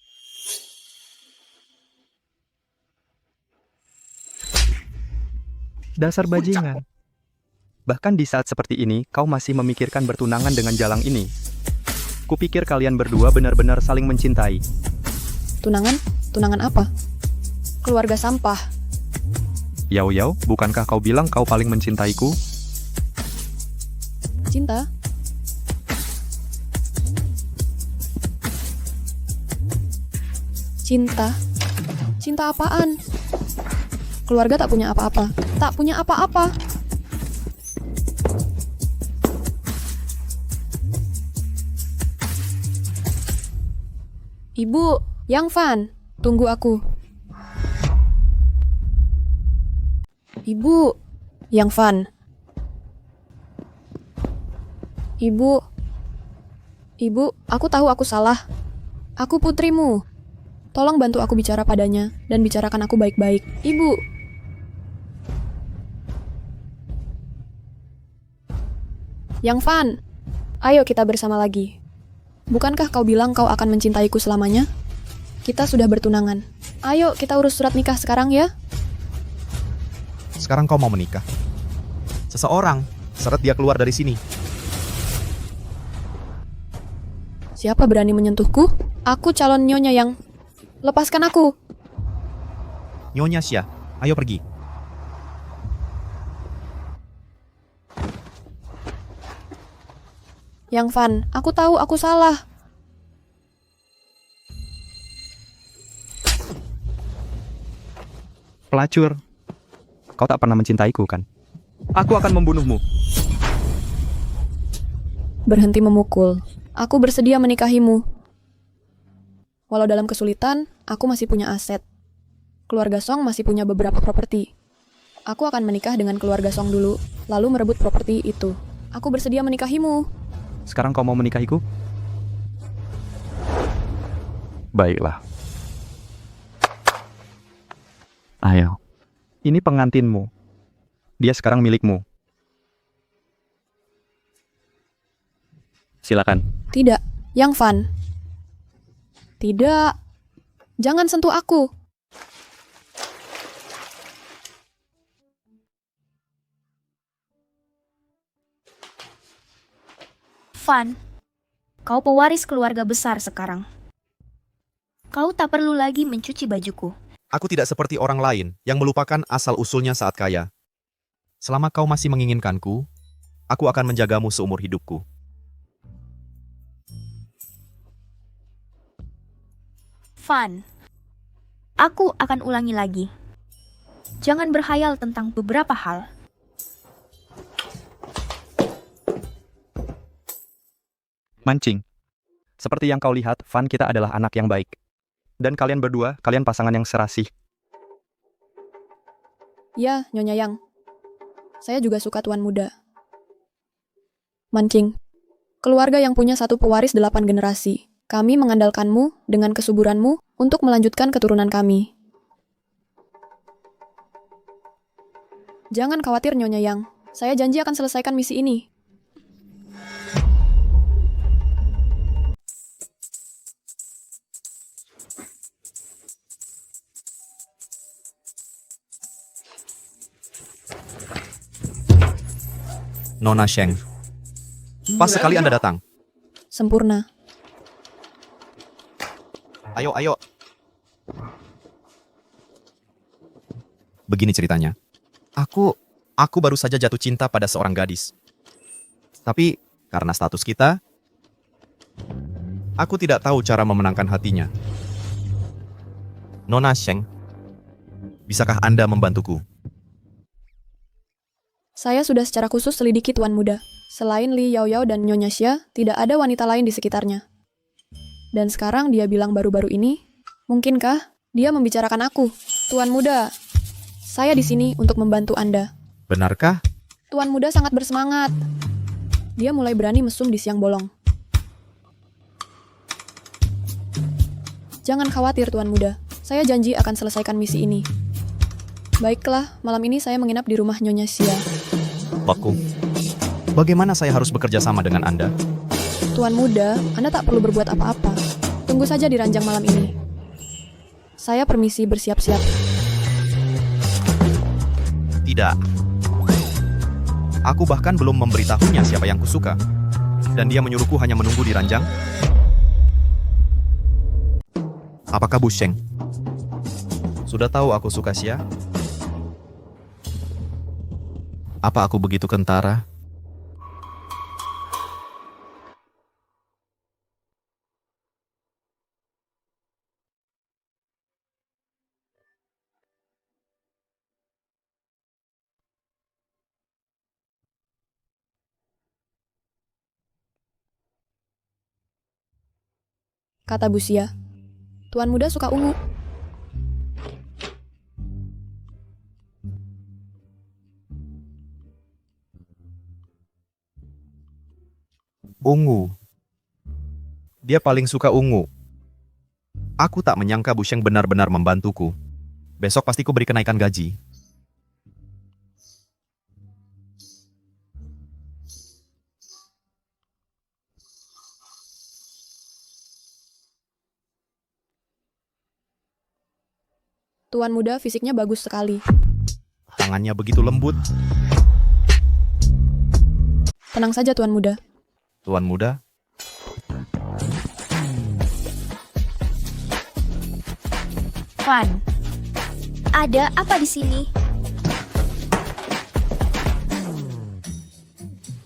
Dasar bajingan. Bahkan di saat seperti ini, kau masih memikirkan bertunangan dengan jalang ini. Kupikir kalian berdua benar-benar saling mencintai. Tunangan? Tunangan apa? Keluarga sampah. Yao-Yao, bukankah kau bilang kau paling mencintaiku? Cinta? Cinta? Cinta apaan? Keluarga tak punya apa-apa. Tak punya apa-apa. Ibu, Yang Van, tunggu aku. Ibu, Yang Van. Ibu, aku tahu aku salah. Aku putrimu. Tolong bantu aku bicara padanya dan bicarakan aku baik-baik. Ibu. Yang Van, ayo kita bersama lagi. Bukankah kau bilang kau akan mencintaiku selamanya? Kita sudah bertunangan. Ayo kita urus surat nikah sekarang ya. Sekarang kau mau menikah? Seseorang, seret dia keluar dari sini. Siapa berani menyentuhku? Aku calon nyonya Yang. Lepaskan aku. Nyonya Xia, ayo pergi. Yang Van, aku tahu aku salah. Pelacur. Kau tak pernah mencintaiku, kan? Aku akan membunuhmu. Berhenti memukul. Aku bersedia menikahimu. Walau dalam kesulitan, aku masih punya aset. Keluarga Song masih punya beberapa properti. Aku akan menikah dengan keluarga Song dulu, lalu merebut properti itu. Aku bersedia menikahimu. Sekarang kau mau menikahiku? Baiklah. Ayo. Ini pengantinmu. Dia sekarang milikmu. Silakan. Tidak, Yang Fan. Tidak. Jangan sentuh aku. Fan, kau pewaris keluarga besar sekarang. Kau tak perlu lagi mencuci bajuku. Aku tidak seperti orang lain yang melupakan asal-usulnya saat kaya. Selama kau masih menginginkanku, aku akan menjagamu seumur hidupku. Fan, aku akan ulangi lagi. Jangan berhayal tentang beberapa hal. Mancing. Seperti yang kau lihat, Van kita adalah anak yang baik. Dan kalian berdua, kalian pasangan yang serasi. Ya, Nyonya Yang. Saya juga suka tuan muda. Mancing. Keluarga yang punya satu pewaris 8 generasi. Kami mengandalkanmu dengan kesuburanmu untuk melanjutkan keturunan kami. Jangan khawatir, Nyonya Yang. Saya janji akan selesaikan misi ini. Nona Sheng. Pas sekali Anda datang. Sempurna. Ayo, ayo. Begini ceritanya. Aku baru saja jatuh cinta pada seorang gadis. Tapi karena status kita, aku tidak tahu cara memenangkan hatinya. Nona Sheng, bisakah Anda membantuku? Saya sudah secara khusus selidiki tuan muda. Selain Li Yao Yao dan Nyonya Xia, tidak ada wanita lain di sekitarnya. Dan sekarang dia bilang baru-baru ini, mungkinkah dia membicarakan aku? Tuan muda, saya di sini untuk membantu Anda. Benarkah? Tuan muda sangat bersemangat. Dia mulai berani mesum di siang bolong. Jangan khawatir tuan muda, saya janji akan selesaikan misi ini. Baiklah, malam ini saya menginap di rumah Nyonya Xia. Baku. Bagaimana saya harus bekerja sama dengan Anda? Tuan muda, Anda tak perlu berbuat apa-apa. Tunggu saja di ranjang malam ini. Saya permisi bersiap-siap. Tidak. Aku bahkan belum memberitahunya siapa yang kusuka. Dan dia menyuruhku hanya menunggu di ranjang. Apakah Bu Sheng sudah tahu aku suka Xia? Apa aku begitu kentara? Kata Bu Xia. Tuan muda suka ungu. Ungu. Dia paling suka ungu. Aku tak menyangka Bu Sheng benar-benar membantuku. Besok pasti ku beri kenaikan gaji. Tuan muda fisiknya bagus sekali. Tangannya begitu lembut. Tenang saja tuan muda. Tuan muda, Van, ada apa di sini?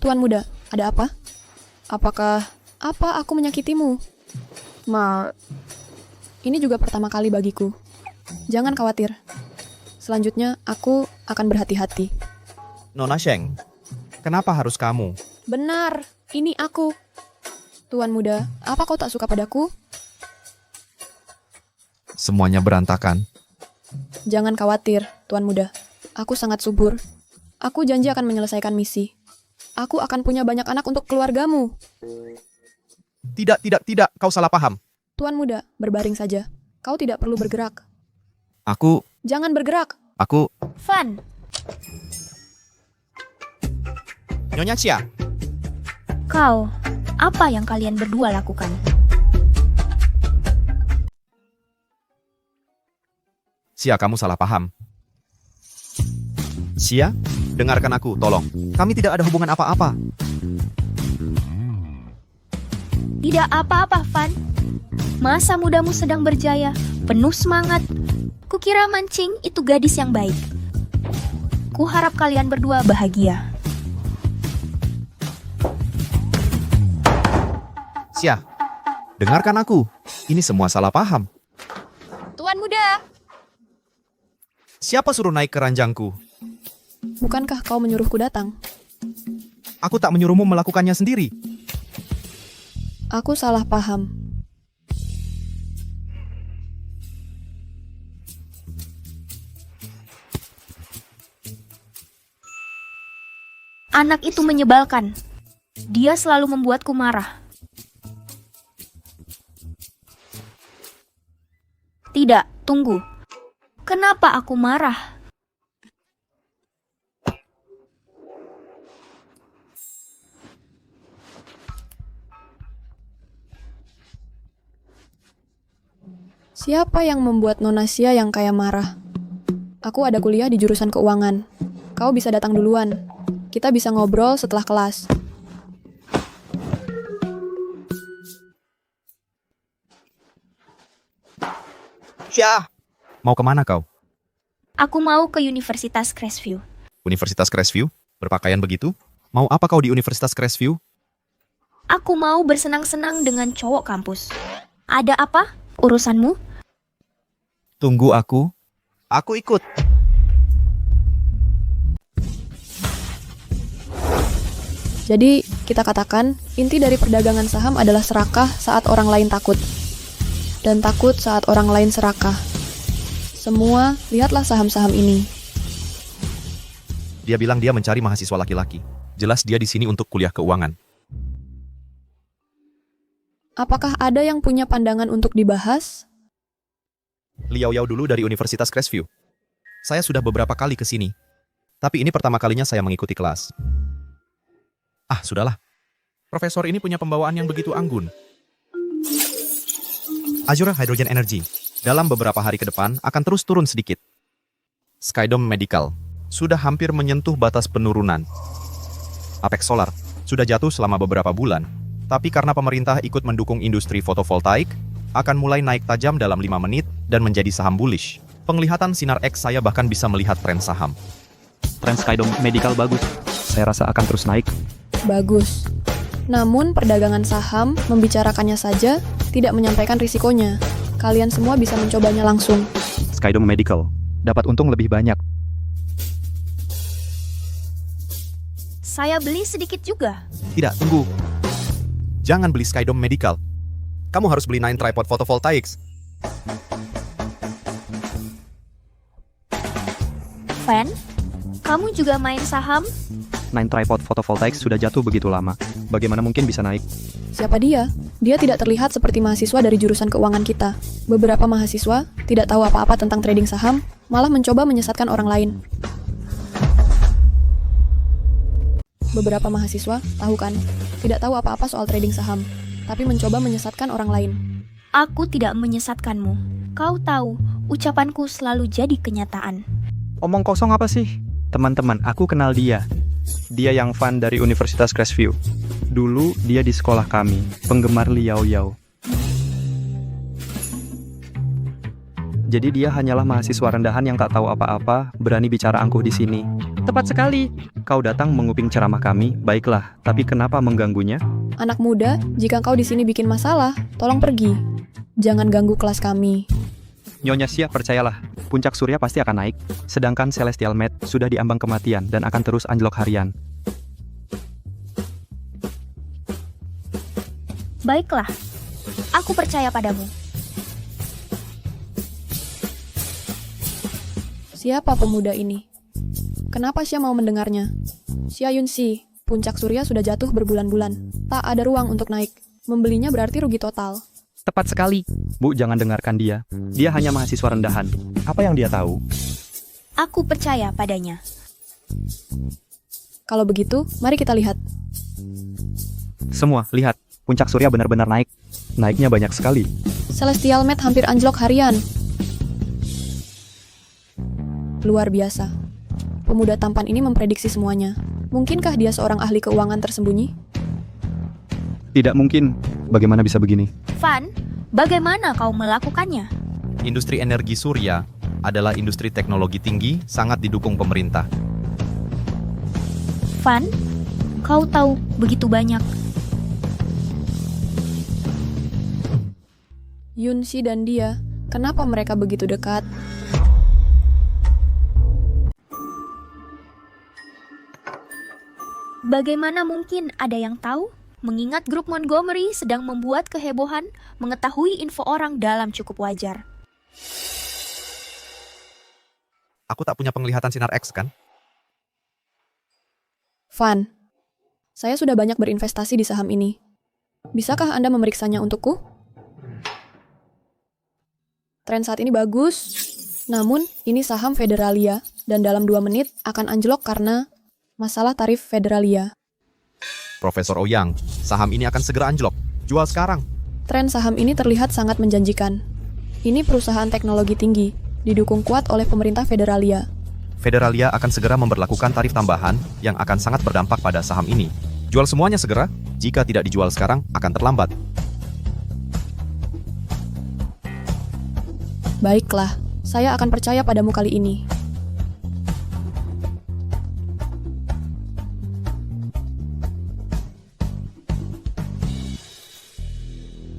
Tuan muda, ada apa? Apakah aku menyakitimu? Ini juga pertama kali bagiku. Jangan khawatir. Selanjutnya, aku akan berhati-hati. Nona Sheng, kenapa harus kamu? Benar, Ini aku. Tuan muda, apa kau tak suka padaku? Semuanya berantakan. Jangan khawatir, Tuan muda. Aku sangat subur. Aku janji akan menyelesaikan misi. Aku akan punya banyak anak untuk keluargamu. Tidak, kau salah paham. Tuan muda, berbaring saja. Kau tidak perlu bergerak. Jangan bergerak. Van, Nyonya Xia, kau, apa yang kalian berdua lakukan? Xia, kamu salah paham. Xia, dengarkan aku, tolong. Kami tidak ada hubungan apa-apa. Tidak apa-apa, Van. Masa mudamu sedang berjaya, penuh semangat. Kukira mancing itu gadis yang baik. Kuharap kalian berdua bahagia. Xia, dengarkan aku. Ini semua salah paham. Tuan muda! Siapa suruh naik ke ranjangku? Bukankah kau menyuruhku datang? Aku tak menyuruhmu melakukannya sendiri. Aku salah paham. Anak itu menyebalkan. Dia selalu membuatku marah. Tidak, tunggu. Kenapa aku marah? Siapa yang membuat Nona Xia yang kaya marah? Aku ada kuliah di jurusan keuangan. Kau bisa datang duluan. Kita bisa ngobrol setelah kelas. Xia, mau kemana kau? Aku mau ke Universitas Crestview. Universitas Crestview? Berpakaian begitu? Mau apa kau di Universitas Crestview? Aku mau bersenang-senang dengan cowok kampus. Ada apa? Urusanmu? Tunggu aku. Aku ikut. Jadi, kita katakan, inti dari perdagangan saham adalah serakah saat orang lain takut. Dan takut saat orang lain serakah. Semua, lihatlah saham-saham ini. Dia bilang dia mencari mahasiswa laki-laki. Jelas dia di sini untuk kuliah keuangan. Apakah ada yang punya pandangan untuk dibahas? Liao Yao dulu dari Universitas Crestview. Saya sudah beberapa kali ke sini. Tapi ini pertama kalinya saya mengikuti kelas. Ah, sudahlah. Profesor ini punya pembawaan yang begitu anggun. Azure Hydrogen Energy. Dalam beberapa hari ke depan akan terus turun sedikit. Skydome Medical. Sudah hampir menyentuh batas penurunan. Apex Solar. Sudah jatuh selama beberapa bulan. Tapi karena pemerintah ikut mendukung industri fotovoltaik, akan mulai naik tajam dalam 5 menit dan menjadi saham bullish. Penglihatan Sinar X saya bahkan bisa melihat tren saham. Tren Skydome Medical bagus. Saya rasa akan terus naik. Bagus. Namun, perdagangan saham, membicarakannya saja, tidak menyampaikan risikonya. Kalian semua bisa mencobanya langsung. Skydome Medical dapat untung lebih banyak. Saya beli sedikit juga. Tidak, tunggu. Jangan beli Skydome Medical. Kamu harus beli 9 tripod photovoltaics. Van, kamu juga main saham? 9 tripod photovoltaic sudah jatuh begitu lama. Bagaimana mungkin bisa naik? Siapa dia? Dia tidak terlihat seperti mahasiswa dari jurusan keuangan kita. Beberapa mahasiswa tidak tahu apa-apa tentang trading saham, malah mencoba menyesatkan orang lain. Beberapa mahasiswa, tahu kan, tidak tahu apa-apa soal trading saham, tapi mencoba menyesatkan orang lain. Aku tidak menyesatkanmu. Kau tahu, ucapanku selalu jadi kenyataan. Omong kosong apa sih? Teman-teman, aku kenal dia. Dia yang Van dari Universitas Crestview. Dulu dia di sekolah kami, penggemar Liao Yao. Jadi dia hanyalah mahasiswa rendahan yang tak tahu apa-apa, berani bicara angkuh di sini. Tepat sekali. Kau datang menguping ceramah kami, baiklah. Tapi kenapa mengganggunya? Anak muda, jika kau di sini bikin masalah, tolong pergi. Jangan ganggu kelas kami. Nyonya Xia, percayalah, puncak surya pasti akan naik. Sedangkan Celestial Med sudah diambang kematian dan akan terus anjlok harian. Baiklah, aku percaya padamu. Siapa pemuda ini? Kenapa Xia mau mendengarnya? Xia Yunxi, puncak surya sudah jatuh berbulan-bulan. Tak ada ruang untuk naik. Membelinya berarti rugi total. Tepat sekali. Bu, jangan dengarkan dia. Dia hanya mahasiswa rendahan. Apa yang dia tahu? Aku percaya padanya. Kalau begitu, mari kita lihat. Semua, lihat. Puncak surya benar-benar naik. Naiknya banyak sekali. Celestial Med hampir anjlok harian. Luar biasa. Pemuda tampan ini memprediksi semuanya. Mungkinkah dia seorang ahli keuangan tersembunyi? Tidak mungkin. Bagaimana bisa begini? Van, bagaimana kau melakukannya? Industri energi surya adalah industri teknologi tinggi, sangat didukung pemerintah. Van, kau tahu begitu banyak. Yunxi dan dia, kenapa mereka begitu dekat? Bagaimana mungkin ada yang tahu? Mengingat grup Montgomery sedang membuat kehebohan, mengetahui info orang dalam cukup wajar. Aku tak punya penglihatan sinar X kan? Van, saya sudah banyak berinvestasi di saham ini. Bisakah Anda memeriksanya untukku? Tren saat ini bagus, namun ini saham Federalia dan dalam 2 menit akan anjlok karena masalah tarif Federalia. Profesor Ouyang, saham ini akan segera anjlok. Jual sekarang. Tren saham ini terlihat sangat menjanjikan. Ini perusahaan teknologi tinggi, didukung kuat oleh pemerintah Federalia. Federalia akan segera memberlakukan tarif tambahan yang akan sangat berdampak pada saham ini. Jual semuanya segera, jika tidak dijual sekarang akan terlambat. Baiklah, saya akan percaya padamu kali ini.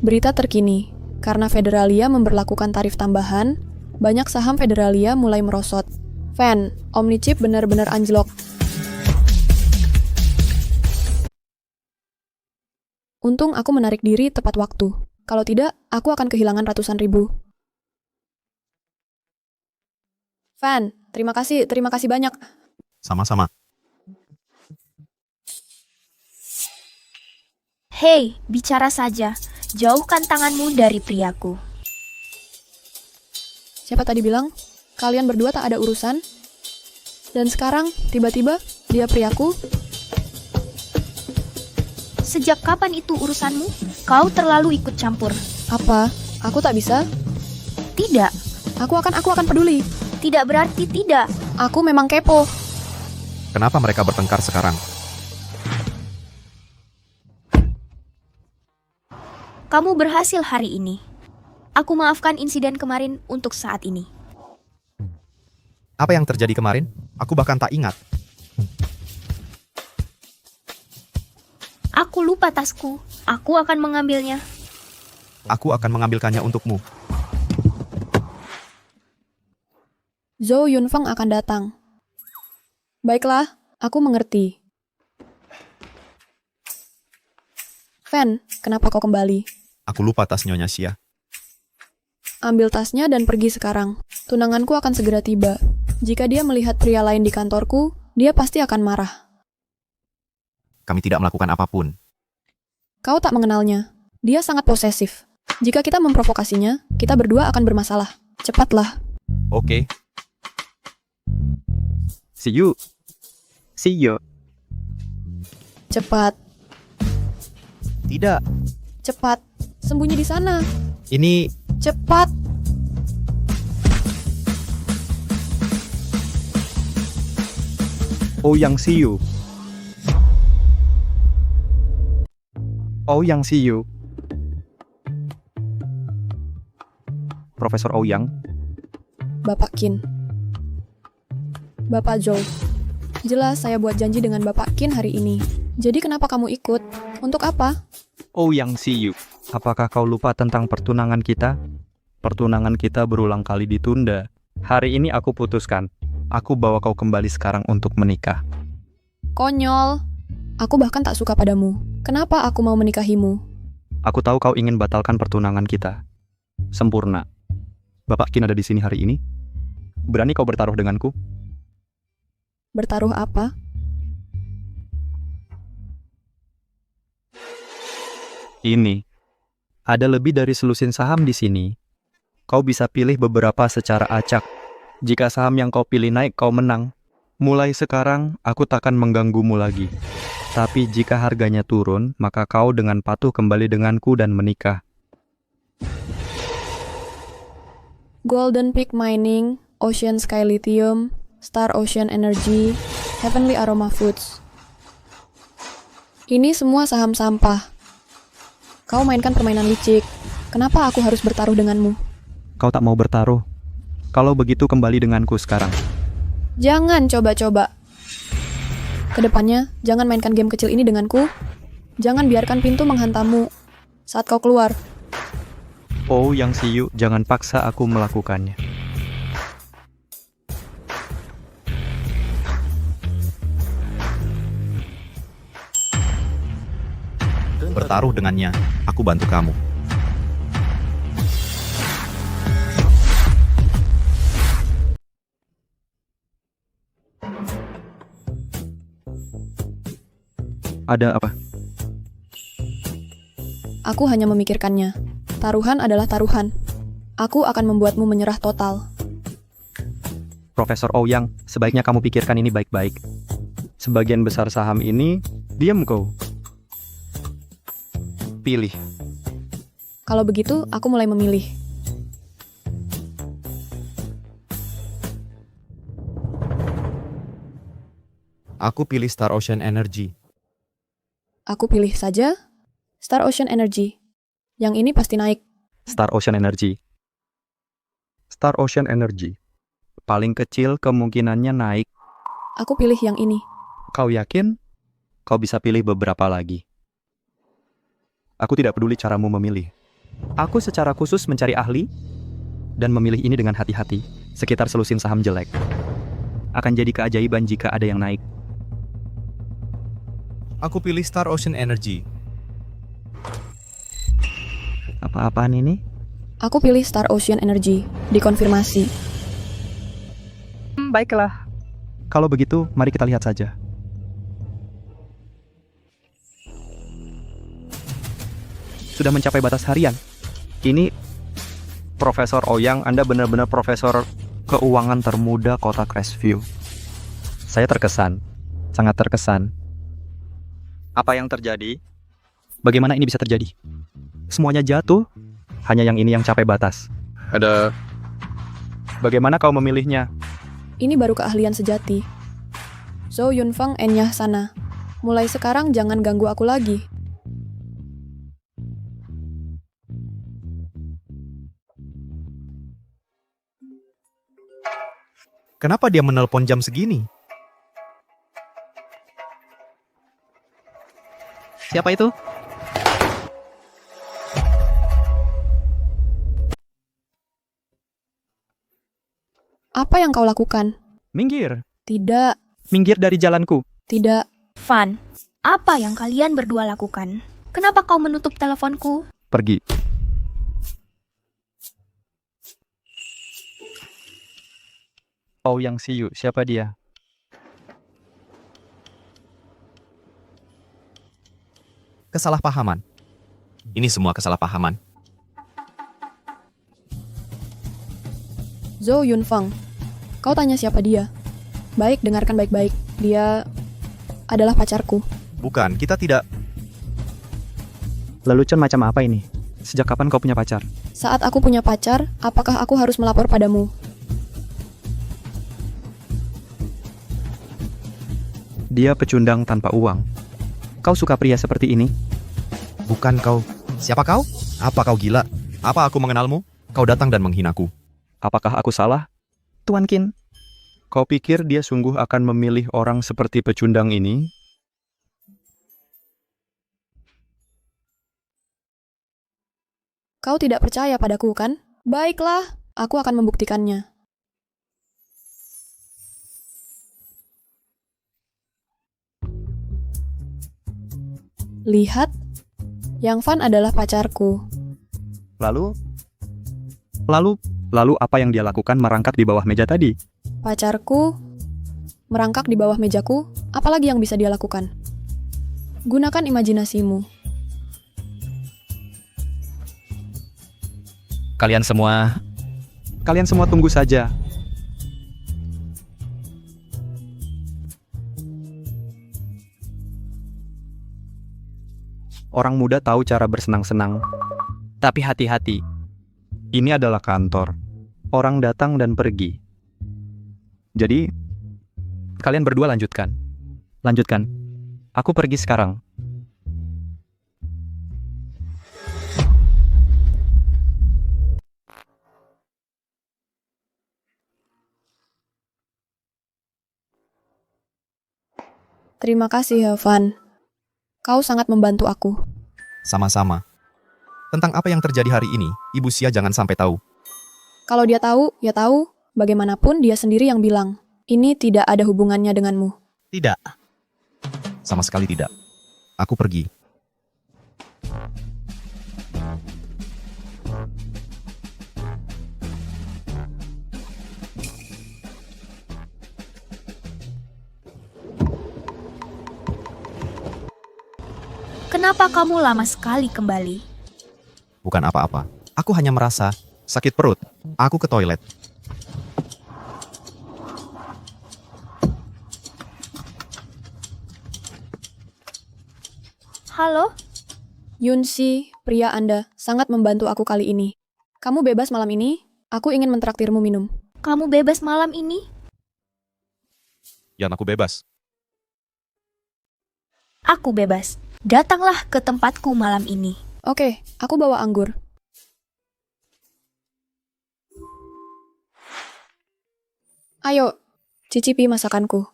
Berita terkini, karena Federalia memberlakukan tarif tambahan, banyak saham Federalia mulai merosot. Van, Omnichip benar-benar anjlok. Untung aku menarik diri tepat waktu. Kalau tidak, aku akan kehilangan ratusan ribu. Van, terima kasih banyak. Sama-sama. Hei, bicara saja. Jauhkan tanganmu dari priaku. Siapa tadi bilang? Kalian berdua tak ada urusan? Dan sekarang, tiba-tiba, dia priaku? Sejak kapan itu urusanmu? Kau terlalu ikut campur. Apa? Aku tak bisa? Tidak, Aku akan peduli. tidak berarti tidak. Aku memang kepo. Kenapa mereka bertengkar sekarang? Kamu berhasil hari ini. Aku maafkan insiden kemarin untuk saat ini. Apa yang terjadi kemarin? Aku bahkan tak ingat. Aku lupa tasku. Aku akan mengambilnya. Aku akan mengambilkannya untukmu. Zhou Yunfeng akan datang. Baiklah, aku mengerti. Van, kenapa kau kembali? Aku lupa tas Nyonya Xia. Ambil tasnya dan pergi sekarang. Tunanganku akan segera tiba. Jika dia melihat pria lain di kantorku, dia pasti akan marah. Kami tidak melakukan apapun. Kau tak mengenalnya. Dia sangat posesif. Jika kita memprovokasinya, kita berdua akan bermasalah. Cepatlah. Oke. See you. See you. Cepat. Tidak. Cepat. Sembunyi di sana. Ini Cepat. Ouyang see you. Ouyang see you. Profesor Ouyang, Bapak Qin. Bapak Zhou. Jelas saya buat janji dengan Bapak Qin hari ini. Jadi kenapa kamu ikut? Untuk apa? Ouyang see you. Apakah kau lupa tentang pertunangan kita? Pertunangan kita berulang kali ditunda. Hari ini aku putuskan. Aku bawa kau kembali sekarang untuk menikah. Konyol. Aku bahkan tak suka padamu. Kenapa aku mau menikahimu? Aku tahu kau ingin batalkan pertunangan kita. Sempurna. Bapak Qin ada di sini hari ini. Berani kau bertaruh denganku? Bertaruh apa? Ini. Ada lebih dari selusin saham di sini. Kau bisa pilih beberapa secara acak. Jika saham yang kau pilih naik, kau menang. Mulai sekarang, aku takkan mengganggumu lagi. Tapi jika harganya turun, maka kau dengan patuh kembali denganku dan menikah. Golden Peak Mining, Ocean Sky Lithium, Star Ocean Energy, Heavenly Aroma Foods. Ini semua saham sampah. Kau mainkan permainan licik. Kenapa aku harus bertaruh denganmu? Kau tak mau bertaruh. Kalau begitu kembali denganku sekarang. Jangan coba-coba. Kedepannya, jangan mainkan game kecil ini denganku. Jangan biarkan pintu menghantammu saat kau keluar. Oh, Yang Siyu, jangan paksa aku melakukannya. Bertaruh dengannya, aku bantu kamu. Ada apa? Aku hanya memikirkannya. Taruhan adalah taruhan. Aku akan membuatmu menyerah total. Profesor Ouyang, sebaiknya kamu pikirkan ini baik-baik. Sebagian besar saham ini, diam kau. Pilih. Kalau begitu, aku mulai memilih. Aku pilih Star Ocean Energy. Aku pilih saja Star Ocean Energy. Yang ini pasti naik. Star Ocean Energy. Star Ocean Energy. Paling kecil kemungkinannya naik. Aku pilih yang ini. Kau yakin? Kau bisa pilih beberapa lagi. Aku tidak peduli caramu memilih. Aku secara khusus mencari ahli dan memilih ini dengan hati-hati, sekitar selusin saham jelek. Akan jadi keajaiban jika ada yang naik. Aku pilih Star Ocean Energy. Apa-apaan ini? Aku pilih Star Ocean Energy. Dikonfirmasi. Baiklah. Kalau begitu, mari kita lihat saja. Sudah mencapai batas harian. Ini, Profesor Ouyang, Anda benar-benar profesor keuangan termuda kota Crestview. Saya terkesan, sangat terkesan. Apa yang terjadi? Bagaimana ini bisa terjadi? Semuanya jatuh, hanya yang ini yang capai batas. Bagaimana kau memilihnya? Ini baru keahlian sejati. Zhou Yunfeng Enyah sana. Mulai sekarang jangan ganggu aku lagi. Kenapa dia menelpon jam segini? Siapa itu? Apa yang kau lakukan? Minggir. Tidak, Minggir dari jalanku. tidak. Van, apa yang kalian berdua lakukan? Kenapa kau menutup teleponku? Pergi. Oh, Yang Siyu, siapa dia? Kesalahpahaman. Ini semua kesalahpahaman. Zhou Yunfeng. Kau tanya siapa dia? Baik, dengarkan baik-baik. Dia adalah pacarku. Bukan, kita tidak... Lelucon macam apa ini? Sejak kapan kau punya pacar? Saat aku punya pacar, apakah aku harus melapor padamu? Dia pecundang tanpa uang. Kau suka pria seperti ini? Bukan kau. Siapa kau? Apa kau gila? Apa aku mengenalmu? Kau datang dan menghinaku. Apakah aku salah? Tuan Qin, kau pikir dia sungguh akan memilih orang seperti pecundang ini? Kau tidak percaya padaku, kan? Baiklah, aku akan membuktikannya. Lihat, Yang Van adalah pacarku. Lalu apa yang dia lakukan merangkak di bawah meja tadi? Pacarku merangkak di bawah mejaku, apalagi yang bisa dia lakukan? Gunakan imajinasimu. Kalian semua, Tunggu saja. Orang muda tahu cara bersenang-senang. tapi hati-hati. Ini adalah kantor. Orang datang dan pergi. Jadi, Kalian berdua lanjutkan. lanjutkan. Aku pergi sekarang. Terima kasih ya, Van. Kau sangat membantu aku. Sama-sama. Tentang apa yang terjadi hari ini, Ibu Sia jangan sampai tahu. Kalau dia tahu, ya tahu. Bagaimanapun dia sendiri yang bilang. Ini tidak ada hubungannya denganmu. Tidak. Sama sekali tidak. Aku pergi. Kenapa kamu lama sekali kembali? Bukan apa-apa. Aku hanya merasa sakit perut. Aku ke toilet. Halo? Yunsi, pria Anda, sangat membantu aku kali ini. Kamu bebas malam ini? Aku ingin mentraktirmu minum. Kamu bebas malam ini? Yan, aku bebas. Aku bebas. Datanglah ke tempatku malam ini. Oke, aku bawa anggur. Ayo, cicipi masakanku.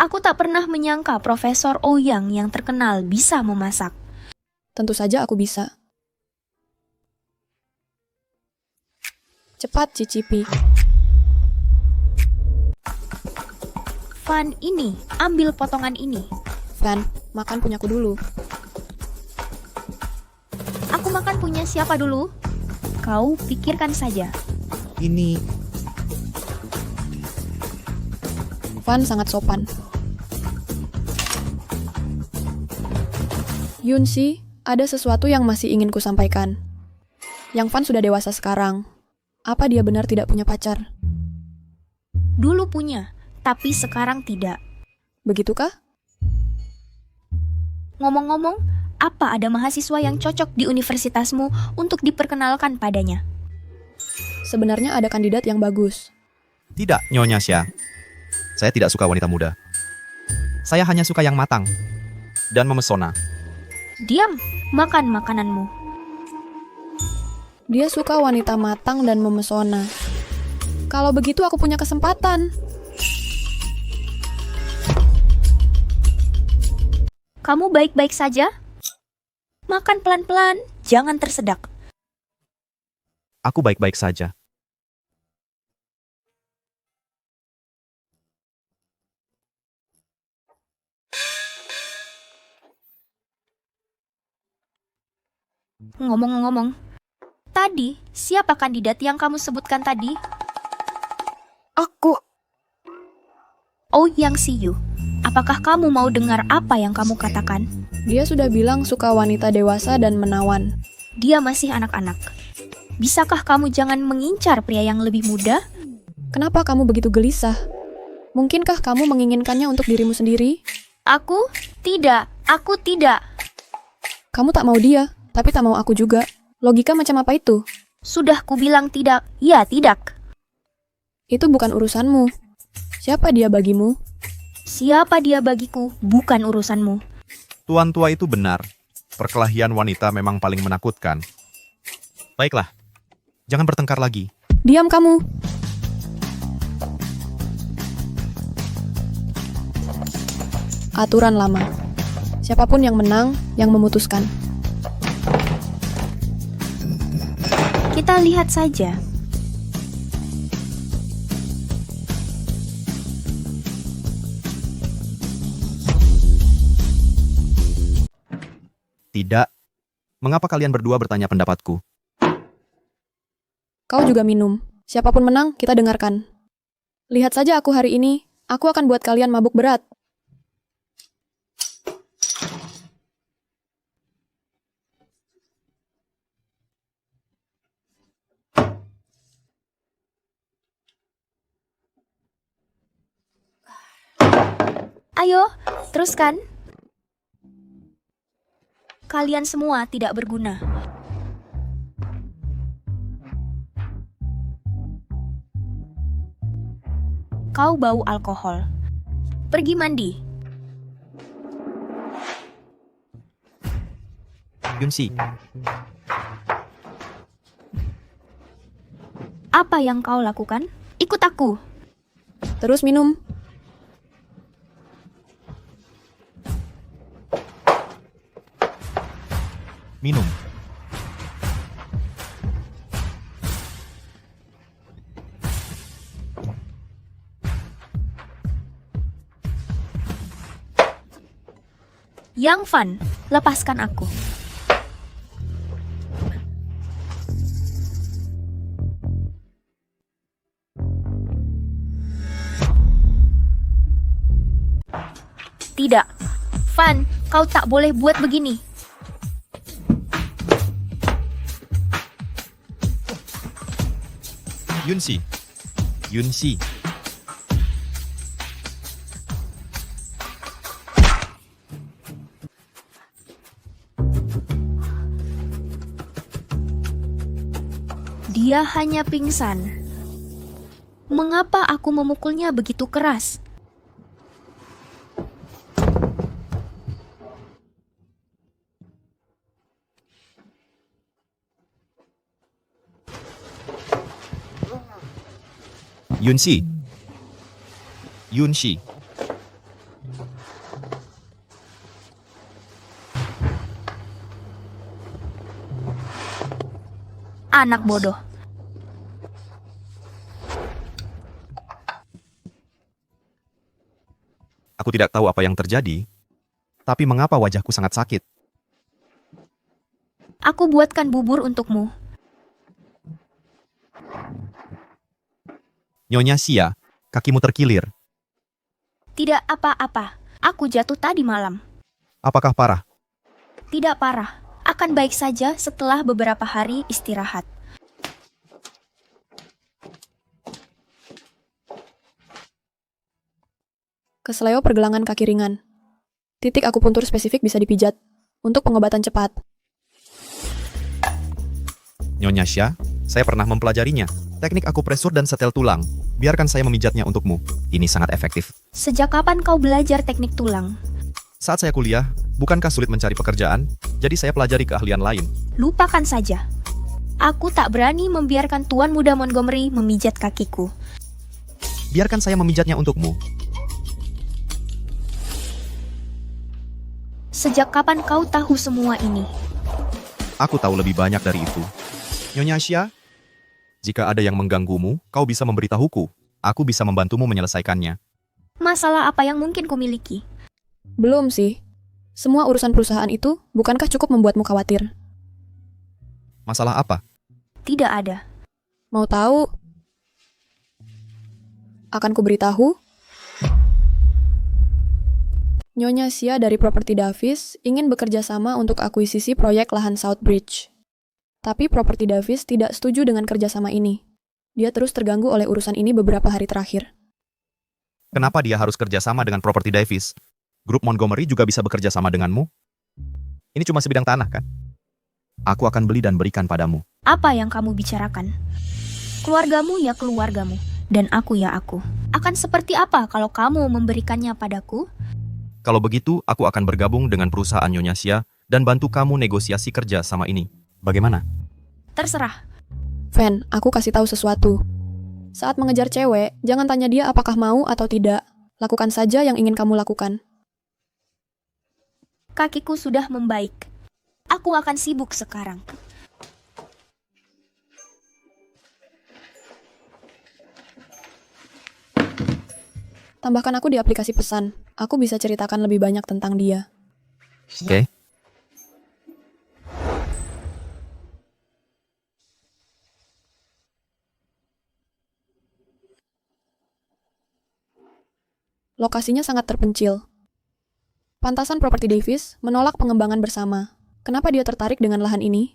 Aku tak pernah menyangka Profesor Ouyang yang terkenal bisa memasak. Tentu saja aku bisa. Cepat cicipi. Van, ini, ambil potongan ini. Van, makan punyaku dulu. Aku makan punya siapa dulu? Kau pikirkan saja. Ini Van sangat sopan. Yunsi, ada sesuatu yang masih ingin ku sampaikan. Yang Van sudah dewasa sekarang. Apa dia benar tidak punya pacar? Dulu punya, tapi sekarang tidak. Begitukah? Ngomong-ngomong, apa ada mahasiswa yang cocok di universitasmu untuk diperkenalkan padanya? Sebenarnya ada kandidat yang bagus. tidak, Nyonya Xia. Saya tidak suka wanita muda. Saya hanya suka yang matang dan memesona. Diam, makan makananmu. Dia suka wanita matang dan memesona. Kalau begitu aku punya kesempatan. Kamu baik-baik saja? Makan pelan-pelan, jangan tersedak. Aku baik-baik saja. Ngomong-ngomong, tadi siapa kandidat yang kamu sebutkan tadi? Aku. Ouyang Siyu. Apakah kamu mau dengar apa yang kamu katakan? Dia sudah bilang suka wanita dewasa dan menawan. Dia masih anak-anak. Bisakah kamu jangan mengincar pria yang lebih muda? Kenapa kamu begitu gelisah? Mungkinkah kamu menginginkannya untuk dirimu sendiri? Aku tidak. Kamu tak mau dia, tapi tak mau aku juga. Logika macam apa itu? Sudah kubilang tidak. Ya, tidak. Itu bukan urusanmu. Siapa dia bagimu? Siapa dia bagiku, bukan urusanmu. Tuan tua itu benar. Perkelahian wanita memang paling menakutkan. Baiklah, jangan bertengkar lagi. Diam kamu. Aturan lama. Siapapun yang menang, yang memutuskan. Kita lihat saja. Tidak. Mengapa kalian berdua bertanya pendapatku? Kau juga minum. Siapapun menang, kita dengarkan. Lihat saja aku hari ini. Aku akan buat kalian mabuk berat. Ayo, teruskan. Kalian semua tidak berguna. Kau bau alkohol. Pergi mandi. Yunsi, Apa yang kau lakukan? Ikut aku. Terus minum. minum. Yang Fan, lepaskan aku. Tidak. Fan, kau tak boleh buat begini. Yunsi. Yunsi. Dia hanya pingsan. Mengapa aku memukulnya begitu keras? Yunsi. Yunshi. Anak bodoh. Aku tidak tahu apa yang terjadi, tapi mengapa wajahku sangat sakit? Aku buatkan bubur untukmu. Nyonya Xia, kakimu terkilir. Tidak apa-apa. Aku jatuh tadi malam. Apakah parah? Tidak parah. Akan baik saja setelah beberapa hari istirahat. Kesleo pergelangan kaki ringan. Titik akupuntur spesifik bisa dipijat. Untuk pengobatan cepat. Nyonya Xia, saya pernah mempelajarinya. Teknik akupresur dan setel tulang. Biarkan saya memijatnya untukmu. Ini sangat efektif. Sejak kapan kau belajar teknik tulang? Saat saya kuliah, bukankah sulit mencari pekerjaan? Jadi saya pelajari keahlian lain. Lupakan saja. Aku tak berani membiarkan Tuan Muda Montgomery memijat kakiku. Biarkan saya memijatnya untukmu. Sejak kapan kau tahu semua ini? Aku tahu lebih banyak dari itu. Nyonya Xia, jika ada yang mengganggumu, kau bisa memberitahuku. Aku bisa membantumu menyelesaikannya. Masalah apa yang mungkin kumiliki? Belum sih. Semua urusan perusahaan itu bukankah cukup membuatmu khawatir? Masalah apa? Tidak ada. Mau tahu? Akan kuberitahu. Nyonya Xia dari Property Davis ingin bekerja sama untuk akuisisi proyek lahan Southbridge. Tapi Property Davis tidak setuju dengan kerjasama ini. Dia terus terganggu oleh urusan ini beberapa hari terakhir. Kenapa dia harus kerjasama dengan Property Davis? Grup Montgomery juga bisa bekerja sama denganmu? Ini cuma sebidang tanah, kan? Aku akan beli dan berikan padamu. Apa yang kamu bicarakan? Keluargamu ya keluargamu, dan aku ya aku. Akan seperti apa kalau kamu memberikannya padaku? Kalau begitu, aku akan bergabung dengan perusahaan Nyonya Xia dan bantu kamu negosiasi kerja sama ini. Bagaimana? Terserah. Van, aku kasih tahu sesuatu. Saat mengejar cewek, jangan tanya dia apakah mau atau tidak. Lakukan saja yang ingin kamu lakukan. Kakiku sudah membaik. Aku akan sibuk sekarang. Tambahkan aku di aplikasi pesan. Aku bisa ceritakan lebih banyak tentang dia. Oke. Lokasinya sangat terpencil. Pantasan Property Davis menolak pengembangan bersama. Kenapa dia tertarik dengan lahan ini?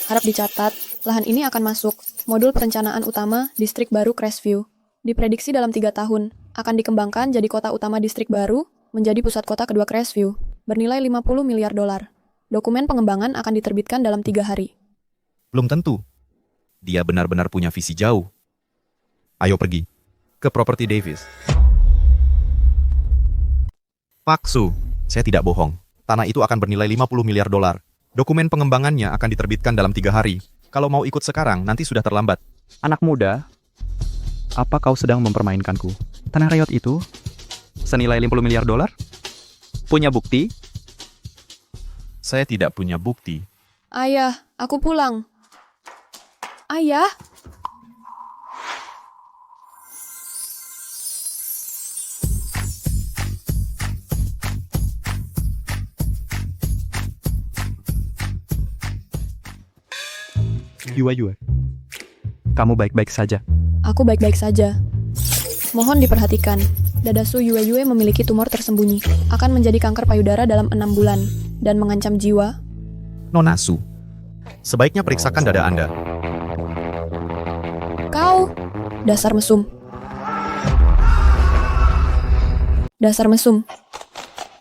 Harap dicatat, lahan ini akan masuk modul perencanaan utama distrik baru Crestview. Diprediksi dalam 3 tahun, akan dikembangkan jadi kota utama distrik baru, menjadi pusat kota kedua Crestview, bernilai 50 miliar dolar. Dokumen pengembangan akan diterbitkan dalam 3 hari. Belum tentu. Dia benar-benar punya visi jauh. Ayo pergi ke Property Davis. Paksu, saya tidak bohong. Tanah itu akan bernilai 50 miliar dolar. Dokumen pengembangannya akan diterbitkan dalam 3 hari. Kalau mau ikut sekarang, nanti sudah terlambat. Anak muda, apa kau sedang mempermainkanku? Tanah Riot itu senilai 50 miliar dolar? Punya bukti? Saya tidak punya bukti. Ayah, aku pulang. Ayah? Yue. Kamu baik-baik saja. Aku baik-baik saja. Mohon diperhatikan, dada Su Yue memiliki tumor tersembunyi, akan menjadi kanker payudara dalam 6 bulan, dan mengancam jiwa. Nona Su, sebaiknya periksakan dada Anda. Kau, dasar mesum. Dasar mesum.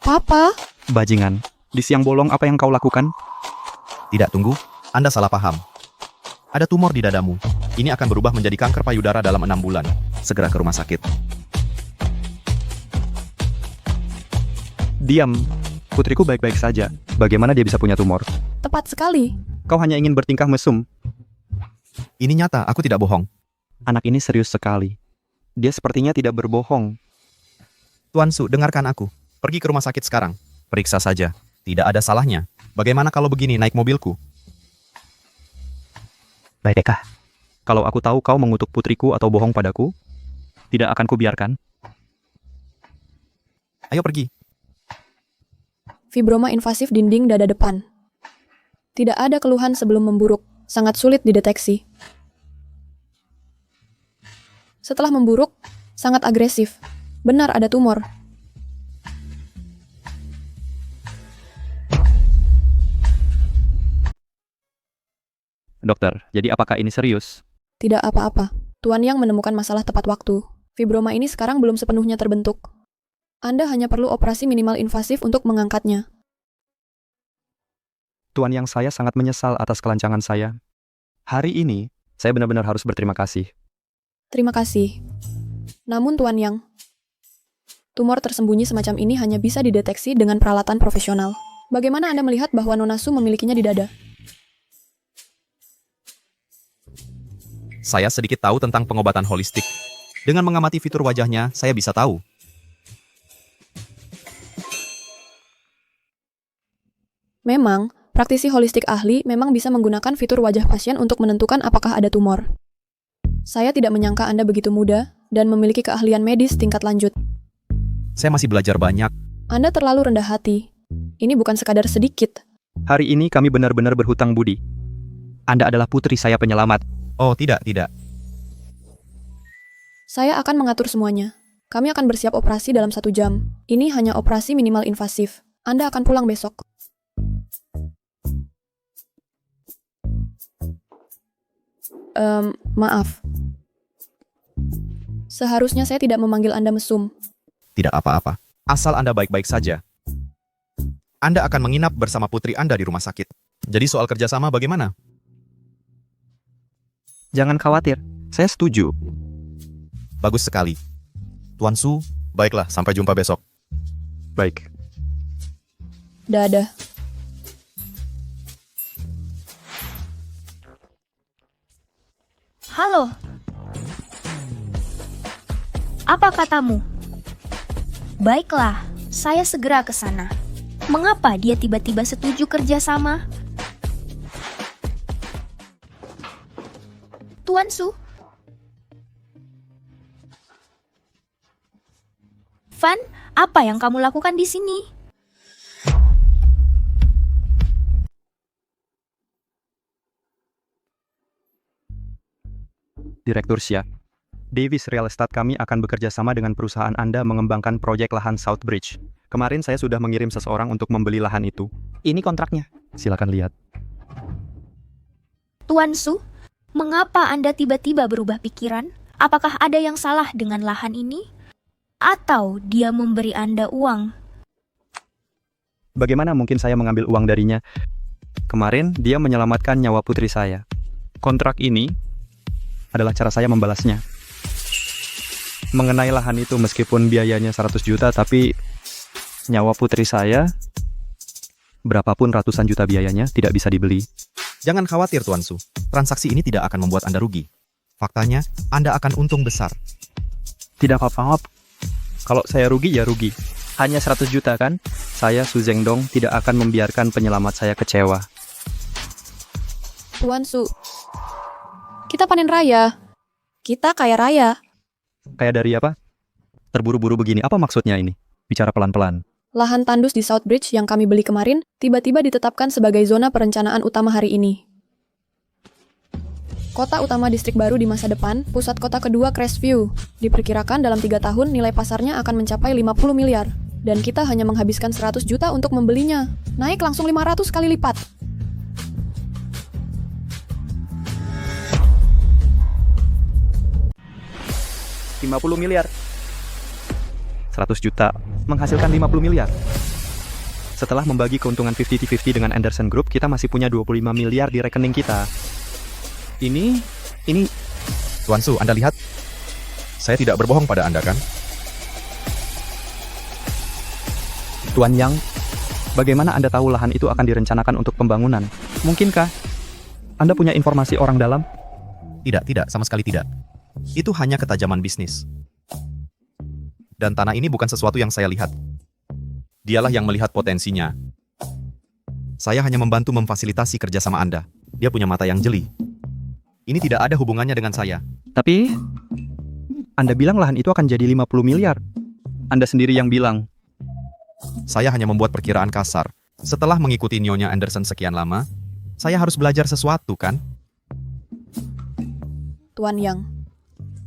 Papa, Bajingan, di siang bolong apa yang kau lakukan? Tidak, tunggu. Anda salah paham. Ada tumor di dadamu. Ini akan berubah menjadi kanker payudara dalam 6 bulan. Segera ke rumah sakit. Diam. Putriku baik-baik saja. Bagaimana dia bisa punya tumor? tepat sekali. Kau hanya ingin bertingkah mesum. Ini nyata, aku tidak bohong. Anak ini serius sekali. Dia sepertinya tidak berbohong. Tuan Su, dengarkan aku. Pergi ke rumah sakit sekarang. Periksa saja. Tidak ada salahnya. Bagaimana kalau begini naik mobilku? Baiklah. Kalau aku tahu kau mengutuk putriku atau bohong padaku, tidak akan kubiarkan. Ayo pergi. Fibroma invasif dinding dada depan. Tidak ada keluhan sebelum memburuk, sangat sulit dideteksi. Setelah memburuk, sangat agresif. Benar ada tumor. Dokter, jadi apakah ini serius? Tidak apa-apa. Tuan Yang menemukan masalah tepat waktu. Fibroma ini sekarang belum sepenuhnya terbentuk. Anda hanya perlu operasi minimal invasif untuk mengangkatnya. Tuan Yang, saya sangat menyesal atas kelancangan saya. Hari ini, saya benar-benar harus berterima kasih. Terima kasih. Namun Tuan Yang, tumor tersembunyi semacam ini hanya bisa dideteksi dengan peralatan profesional. Bagaimana Anda melihat bahwa Nona Su memilikinya di dada? Saya sedikit tahu tentang pengobatan holistik. Dengan mengamati fitur wajahnya, saya bisa tahu. Memang, praktisi holistik ahli memang bisa menggunakan fitur wajah pasien untuk menentukan apakah ada tumor. Saya tidak menyangka Anda begitu muda dan memiliki keahlian medis tingkat lanjut. Saya masih belajar banyak. Anda terlalu rendah hati. Ini bukan sekadar sedikit. Hari ini kami benar-benar berhutang budi. Anda adalah putri saya penyelamat. Oh, tidak. Saya akan mengatur semuanya. Kami akan bersiap operasi dalam 1 jam. Ini hanya operasi minimal invasif. Anda akan pulang besok. Maaf. Seharusnya saya tidak memanggil Anda mesum. Tidak apa-apa. Asal Anda baik-baik saja. Anda akan menginap bersama putri Anda di rumah sakit. Jadi soal kerjasama bagaimana? Jangan khawatir, saya setuju. Bagus sekali. Tuan Su, baiklah, sampai jumpa besok. Baik. Dadah. Halo. Apa katamu? Baiklah, saya segera ke sana. Mengapa dia tiba-tiba setuju kerjasama? Tuan Su. Van, apa yang kamu lakukan di sini? Direktur Xia, Davis Real Estate kami akan bekerja sama dengan perusahaan Anda mengembangkan proyek lahan Southbridge. Kemarin saya sudah mengirim seseorang untuk membeli lahan itu. Ini kontraknya. Silakan lihat. Tuan Su, mengapa Anda tiba-tiba berubah pikiran? Apakah ada yang salah dengan lahan ini? Atau dia memberi Anda uang? Bagaimana mungkin saya mengambil uang darinya? Kemarin dia menyelamatkan nyawa putri saya. Kontrak ini adalah cara saya membalasnya. Mengenai lahan itu meskipun biayanya 100 juta, tapi nyawa putri saya, berapapun ratusan juta biayanya, tidak bisa dibeli. Jangan khawatir Tuan Su, transaksi ini tidak akan membuat Anda rugi. Faktanya, Anda akan untung besar. Tidak apa-apa. Kalau saya rugi, ya rugi. Hanya 100 juta kan? Saya, Su Zengdong, tidak akan membiarkan penyelamat saya kecewa. Tuan Su, kita panen raya. Kita kaya raya. Kayak dari apa? Terburu-buru begini, apa maksudnya ini? Bicara pelan-pelan. Lahan tandus di Southbridge yang kami beli kemarin tiba-tiba ditetapkan sebagai zona perencanaan utama hari ini. Kota utama distrik baru di masa depan, pusat kota kedua Crestview. Diperkirakan dalam 3 tahun nilai pasarnya akan mencapai 50 miliar. Dan kita hanya menghabiskan 100 juta untuk membelinya. Naik langsung 500 kali lipat. $50 miliar. 100 juta menghasilkan 50 miliar. Setelah membagi keuntungan 50-50 dengan Anderson Group, kita masih punya 25 miliar di rekening kita. Ini Tuan Su, Anda lihat? Saya tidak berbohong pada Anda kan? Tuan Yang, bagaimana Anda tahu lahan itu akan direncanakan untuk pembangunan? Mungkinkah Anda punya informasi orang dalam? Tidak, sama sekali tidak. Itu hanya ketajaman bisnis. Dan tanah ini bukan sesuatu yang saya lihat. Dialah yang melihat potensinya. Saya hanya membantu memfasilitasi kerjasama Anda. Dia punya mata yang jeli. Ini tidak ada hubungannya dengan saya. Tapi, Anda bilang lahan itu akan jadi 50 miliar. Anda sendiri yang bilang. Saya hanya membuat perkiraan kasar. Setelah mengikuti Nyonya Anderson sekian lama, saya harus belajar sesuatu, kan? Tuan Yang,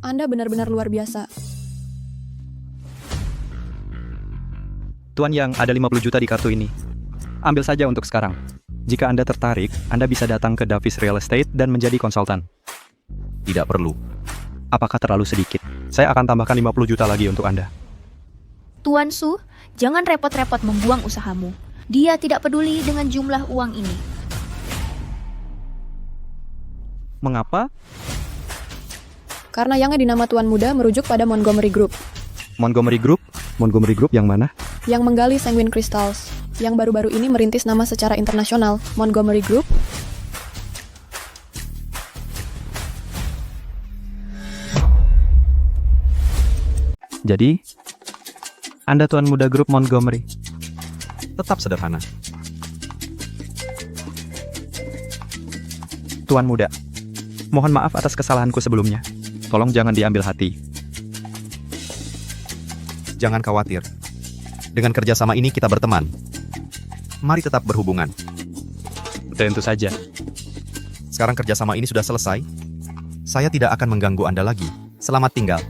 Anda benar-benar luar biasa. Tuan Yang, ada 50 juta di kartu ini. Ambil saja untuk sekarang. Jika Anda tertarik, Anda bisa datang ke Davis Real Estate dan menjadi konsultan. Tidak perlu. Apakah terlalu sedikit? Saya akan tambahkan 50 juta lagi untuk Anda. Tuan Su, jangan repot-repot membuang usahamu. Dia tidak peduli dengan jumlah uang ini. Mengapa? Karena Yang dinama Tuan Muda merujuk pada Montgomery Group. Montgomery Group? Montgomery Group yang mana? Yang menggali sanguine crystals. Yang baru-baru ini merintis nama secara internasional, Montgomery Group. Jadi, Anda Tuan Muda Grup Montgomery. Tetap sederhana. Tuan Muda, mohon maaf atas kesalahanku sebelumnya. Tolong jangan diambil hati. Jangan khawatir. Dengan kerjasama ini kita berteman. Mari tetap berhubungan. Tentu saja. Sekarang kerjasama ini sudah selesai. Saya tidak akan mengganggu Anda lagi. Selamat tinggal.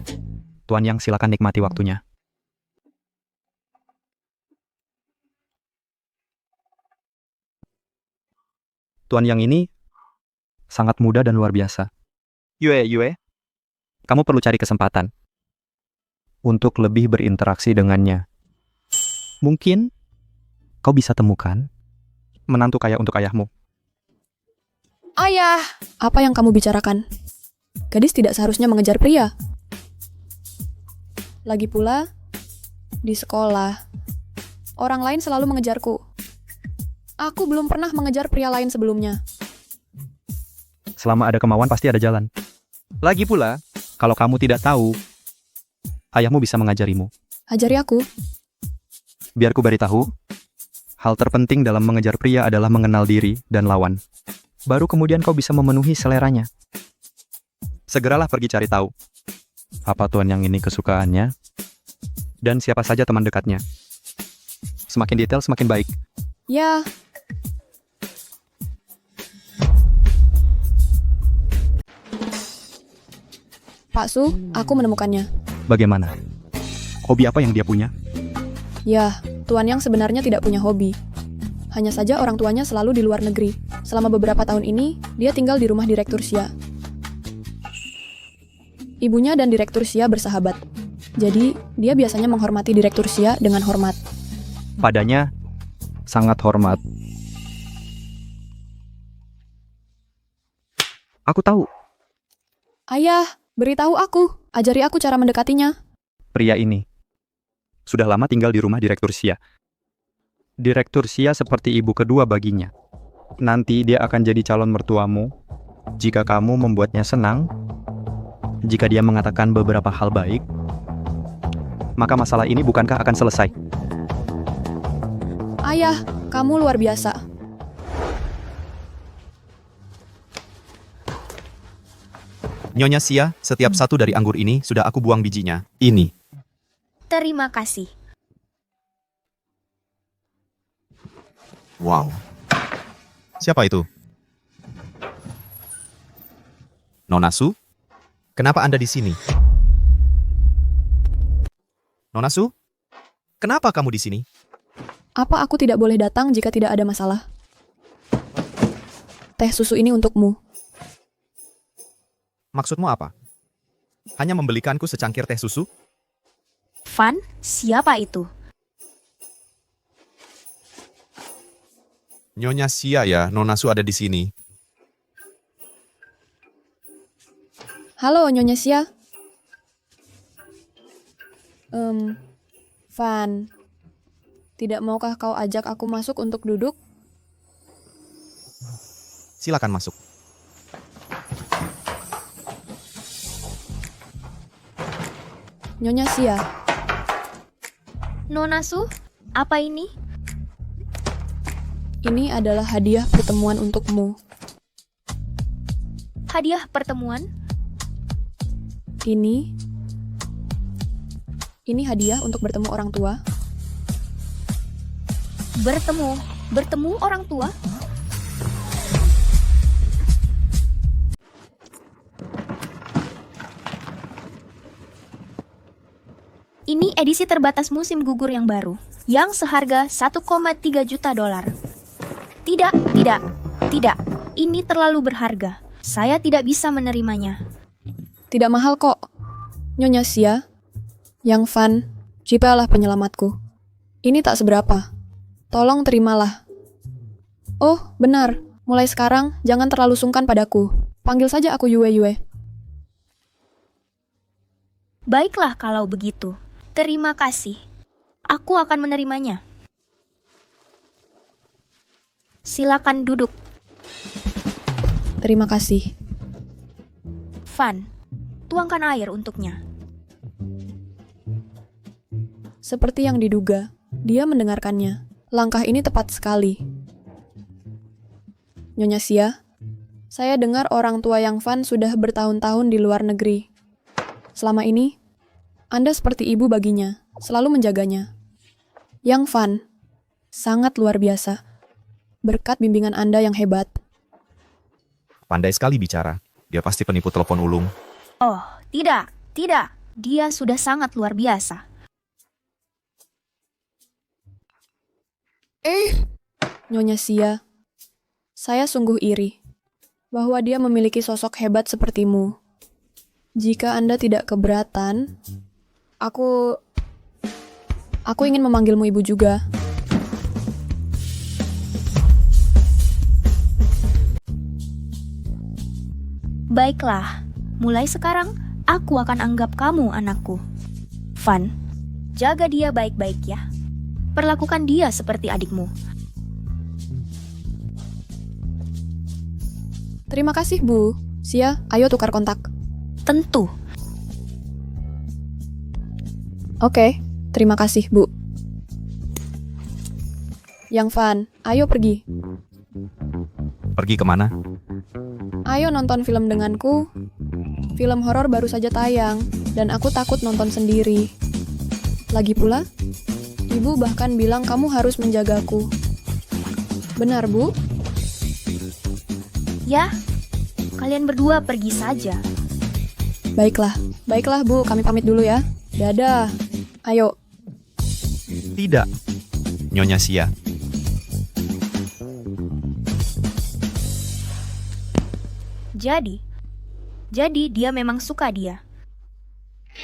Tuan Yang, silakan nikmati waktunya. Tuan Yang ini sangat muda dan luar biasa. Yue, kamu perlu cari kesempatan untuk lebih berinteraksi dengannya. Mungkin kau bisa temukan menantu kaya untuk ayahmu. Ayah! Apa yang kamu bicarakan? Gadis tidak seharusnya mengejar pria. Lagi pula, di sekolah, orang lain selalu mengejarku. Aku belum pernah mengejar pria lain sebelumnya. Selama ada kemauan pasti ada jalan. Lagi pula, kalau kamu tidak tahu, ayahmu bisa mengajarimu. Ajari aku. Biar ku beritahu, hal terpenting dalam mengejar pria adalah mengenal diri dan lawan. Baru kemudian kau bisa memenuhi seleranya. Segeralah pergi cari tahu. Apa Tuan Yang ini kesukaannya? Dan siapa saja teman dekatnya. Semakin detail semakin baik. Ya, Pak Su, aku menemukannya. Bagaimana? Hobi apa yang dia punya? Ya, Tuan Yang sebenarnya tidak punya hobi. Hanya saja orang tuanya selalu di luar negeri. Selama beberapa tahun ini, dia tinggal di rumah Direktur Xia. Ibunya dan Direktur Xia bersahabat. Jadi, dia biasanya menghormati Direktur Xia dengan hormat. Padanya, sangat hormat. Aku tahu, Ayah, beritahu aku. Ajari aku cara mendekatinya. pria ini sudah lama tinggal di rumah Direktur Xia. Direktur Xia seperti ibu kedua baginya. Nanti dia akan jadi calon mertuamu jika kamu membuatnya senang. Jika dia mengatakan beberapa hal baik, maka masalah ini bukankah akan selesai? Ayah, kamu luar biasa. Nyonya Xia, setiap satu dari anggur ini sudah aku buang bijinya. Ini. Terima kasih. Wow. Siapa itu? Nona Su? Kenapa Anda di sini? Nona Su? Kenapa kamu di sini? Apa aku tidak boleh datang jika tidak ada masalah? Teh susu ini untukmu. Maksudmu apa? Hanya membelikanku secangkir teh susu? Van, siapa itu? Nyonya Xia ya, Nona Su ada di sini. Halo, Nyonya Xia. Van, tidak maukah kau ajak aku masuk untuk duduk? Silakan masuk. Nyonya Xia, Nona Su, apa ini? ini adalah hadiah pertemuan untukmu. Hadiah pertemuan? Ini hadiah untuk bertemu orang tua. Bertemu orang tua? Ini edisi terbatas musim gugur yang baru, yang seharga 1,3 juta dolar. Tidak. Ini terlalu berharga. Saya tidak bisa menerimanya. Tidak mahal kok. Nyonya Xia, Yang Van, Cipalah penyelamatku. Ini tak seberapa. Tolong terimalah. Oh, benar. Mulai sekarang, jangan terlalu sungkan padaku. Panggil saja aku Yue Yue. Baiklah kalau begitu. Terima kasih. Aku akan menerimanya. Silakan duduk. Terima kasih. Van, tuangkan air untuknya. Seperti yang diduga, dia mendengarkannya. Langkah ini tepat sekali. Nyonya Xia, saya dengar orang tua Yang Van sudah bertahun-tahun di luar negeri. Selama ini, Anda seperti ibu baginya, selalu menjaganya. Yang Van, sangat luar biasa. Berkat bimbingan Anda yang hebat. Pandai sekali bicara. Dia pasti penipu telepon ulung. Oh, tidak. Dia sudah sangat luar biasa. Nyonya Xia, saya sungguh iri bahwa dia memiliki sosok hebat sepertimu. Jika Anda tidak keberatan, aku ingin memanggilmu ibu juga. Baiklah, mulai sekarang aku akan anggap kamu anakku. Van, jaga dia baik-baik ya. Perlakukan dia seperti adikmu. Terima kasih, Bu. Xia, ayo tukar kontak. Tentu. Oke, terima kasih, Bu. Yang Van, ayo pergi. Pergi kemana? Ayo nonton film denganku. Film horor baru saja tayang, dan aku takut nonton sendiri. Lagi pula, Ibu bahkan bilang kamu harus menjagaku. Benar, Bu? Ya, kalian berdua pergi saja. Baiklah Bu, kami pamit dulu ya. Dadah. Ayo. Tidak, Nyonya Sia. Jadi dia memang suka dia.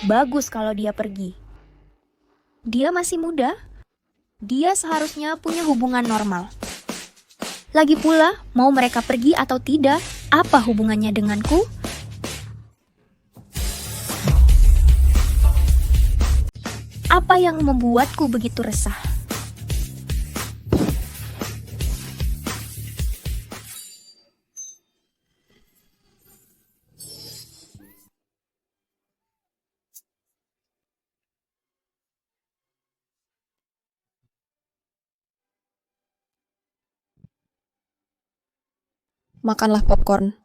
Bagus kalau dia pergi. Dia masih muda. Dia seharusnya punya hubungan normal. Lagi pula, mau mereka pergi atau tidak, apa hubungannya denganku? Apa yang membuatku begitu resah? Makanlah popcorn.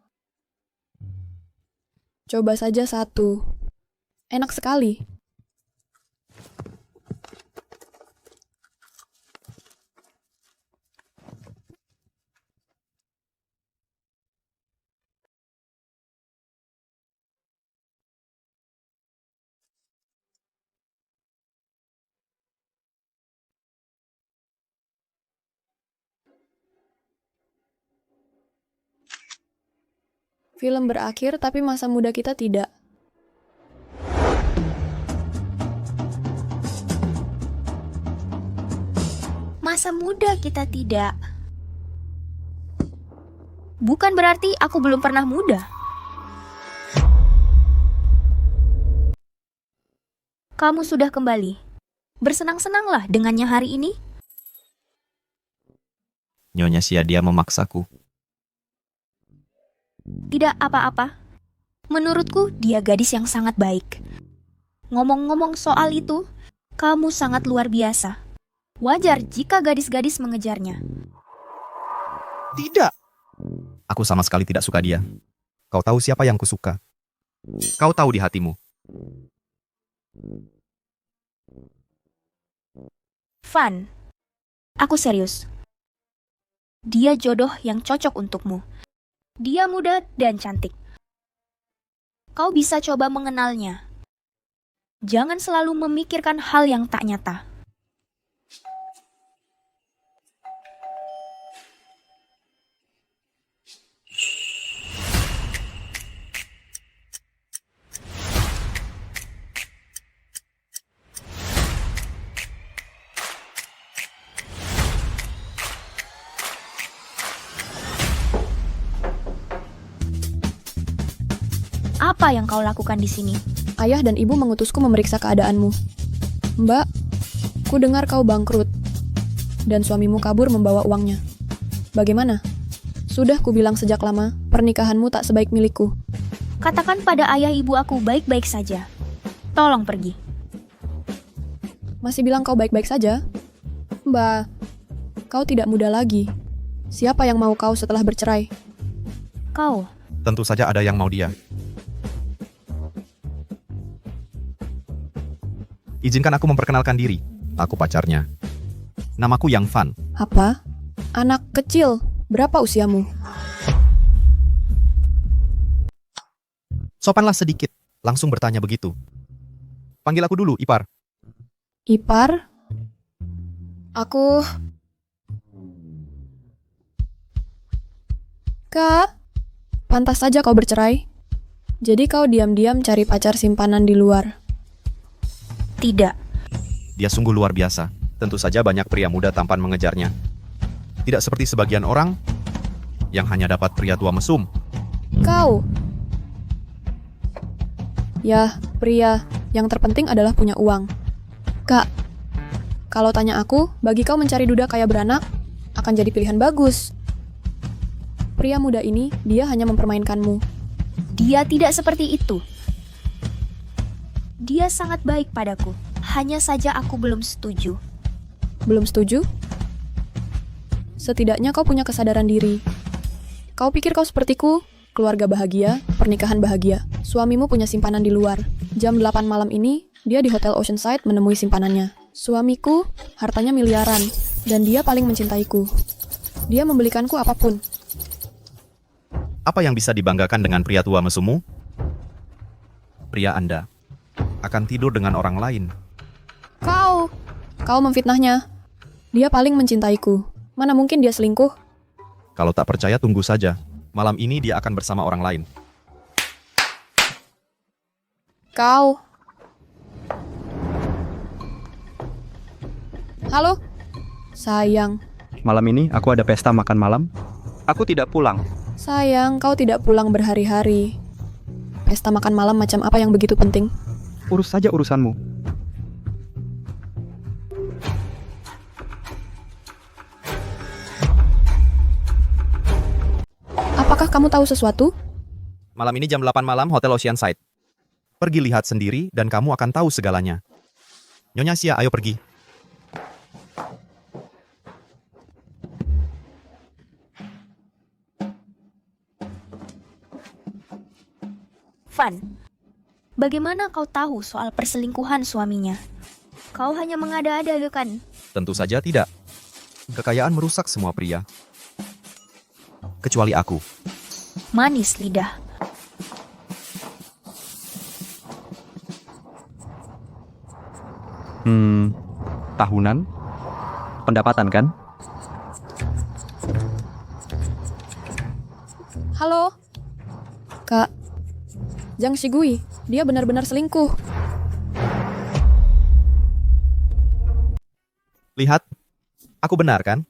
Coba saja satu. Enak sekali. Film berakhir, tapi masa muda kita tidak. Masa muda kita tidak. Bukan berarti aku belum pernah muda. Kamu sudah kembali. Bersenang-senanglah dengannya hari ini. Nyonya Sia, dia memaksaku. Tidak apa-apa. Menurutku, dia gadis yang sangat baik. Ngomong-ngomong soal itu, kamu sangat luar biasa. Wajar jika gadis-gadis mengejarnya. Tidak. Aku sama sekali tidak suka dia. Kau tahu siapa yang kusuka. Kau tahu di hatimu. Van, aku serius. Dia jodoh yang cocok untukmu. Dia muda dan cantik. Kau bisa coba mengenalnya. Jangan selalu memikirkan hal yang tak nyata. Apa yang kau lakukan di sini? Ayah dan ibu mengutusku memeriksa keadaanmu. Mbak, ku dengar kau bangkrut. Dan suamimu kabur membawa uangnya. Bagaimana? Sudah kubilang sejak lama, pernikahanmu tak sebaik milikku. Katakan pada ayah ibu aku baik-baik saja. Tolong pergi. Masih bilang kau baik-baik saja? Mbak, kau tidak muda lagi. Siapa yang mau kau setelah bercerai? Kau. Tentu saja ada yang mau dia. Izinkan aku memperkenalkan diri. Aku pacarnya. Namaku Yang Van. Apa? Anak kecil, berapa usiamu? Sopanlah sedikit. Langsung bertanya begitu. Panggil aku dulu, Ipar. Ipar? Aku... Kak, pantas saja kau bercerai. Jadi kau diam-diam cari pacar simpanan di luar. Tidak. Dia sungguh luar biasa. Tentu saja banyak pria muda tampan mengejarnya. Tidak seperti sebagian orang yang hanya dapat pria tua mesum. Kau? Ya, pria. Yang terpenting adalah punya uang. Kak, kalau tanya aku, bagi kau mencari duda kaya beranak, akan jadi pilihan bagus. Pria muda ini, dia hanya mempermainkanmu. Dia tidak seperti itu. Dia sangat baik padaku. Hanya saja aku belum setuju. Belum setuju? Setidaknya kau punya kesadaran diri. Kau pikir kau sepertiku? Keluarga bahagia, pernikahan bahagia. Suamimu punya simpanan di luar. Jam 8 malam ini, dia di Hotel Oceanside menemui simpanannya. Suamiku, hartanya miliaran. Dan dia paling mencintaiku. Dia membelikanku apapun. Apa yang bisa dibanggakan dengan pria tua mesummu? pria Anda akan tidur dengan orang lain. Kau memfitnahnya. Dia paling mencintaiku. Mana mungkin dia selingkuh? Kalau tak percaya tunggu saja. Malam ini dia akan bersama orang lain. Kau. Halo? Sayang. Malam ini aku ada pesta makan malam. Aku tidak pulang. Sayang, kau tidak pulang berhari-hari. Pesta makan malam macam apa yang begitu penting? Urus saja urusanmu. Apakah kamu tahu sesuatu? Malam ini jam 8 malam Hotel Oceanside. Pergi lihat sendiri dan kamu akan tahu segalanya. Nyonya Sia, ayo pergi. Van, bagaimana kau tahu soal perselingkuhan suaminya? Kau hanya mengada-ada, kan? Tentu saja tidak. Kekayaan merusak semua pria. Kecuali aku. Manis lidah. Tahunan? Pendapatan kan? Halo? Kak, Zhang Shigui, dia benar-benar selingkuh. Lihat, aku benar kan?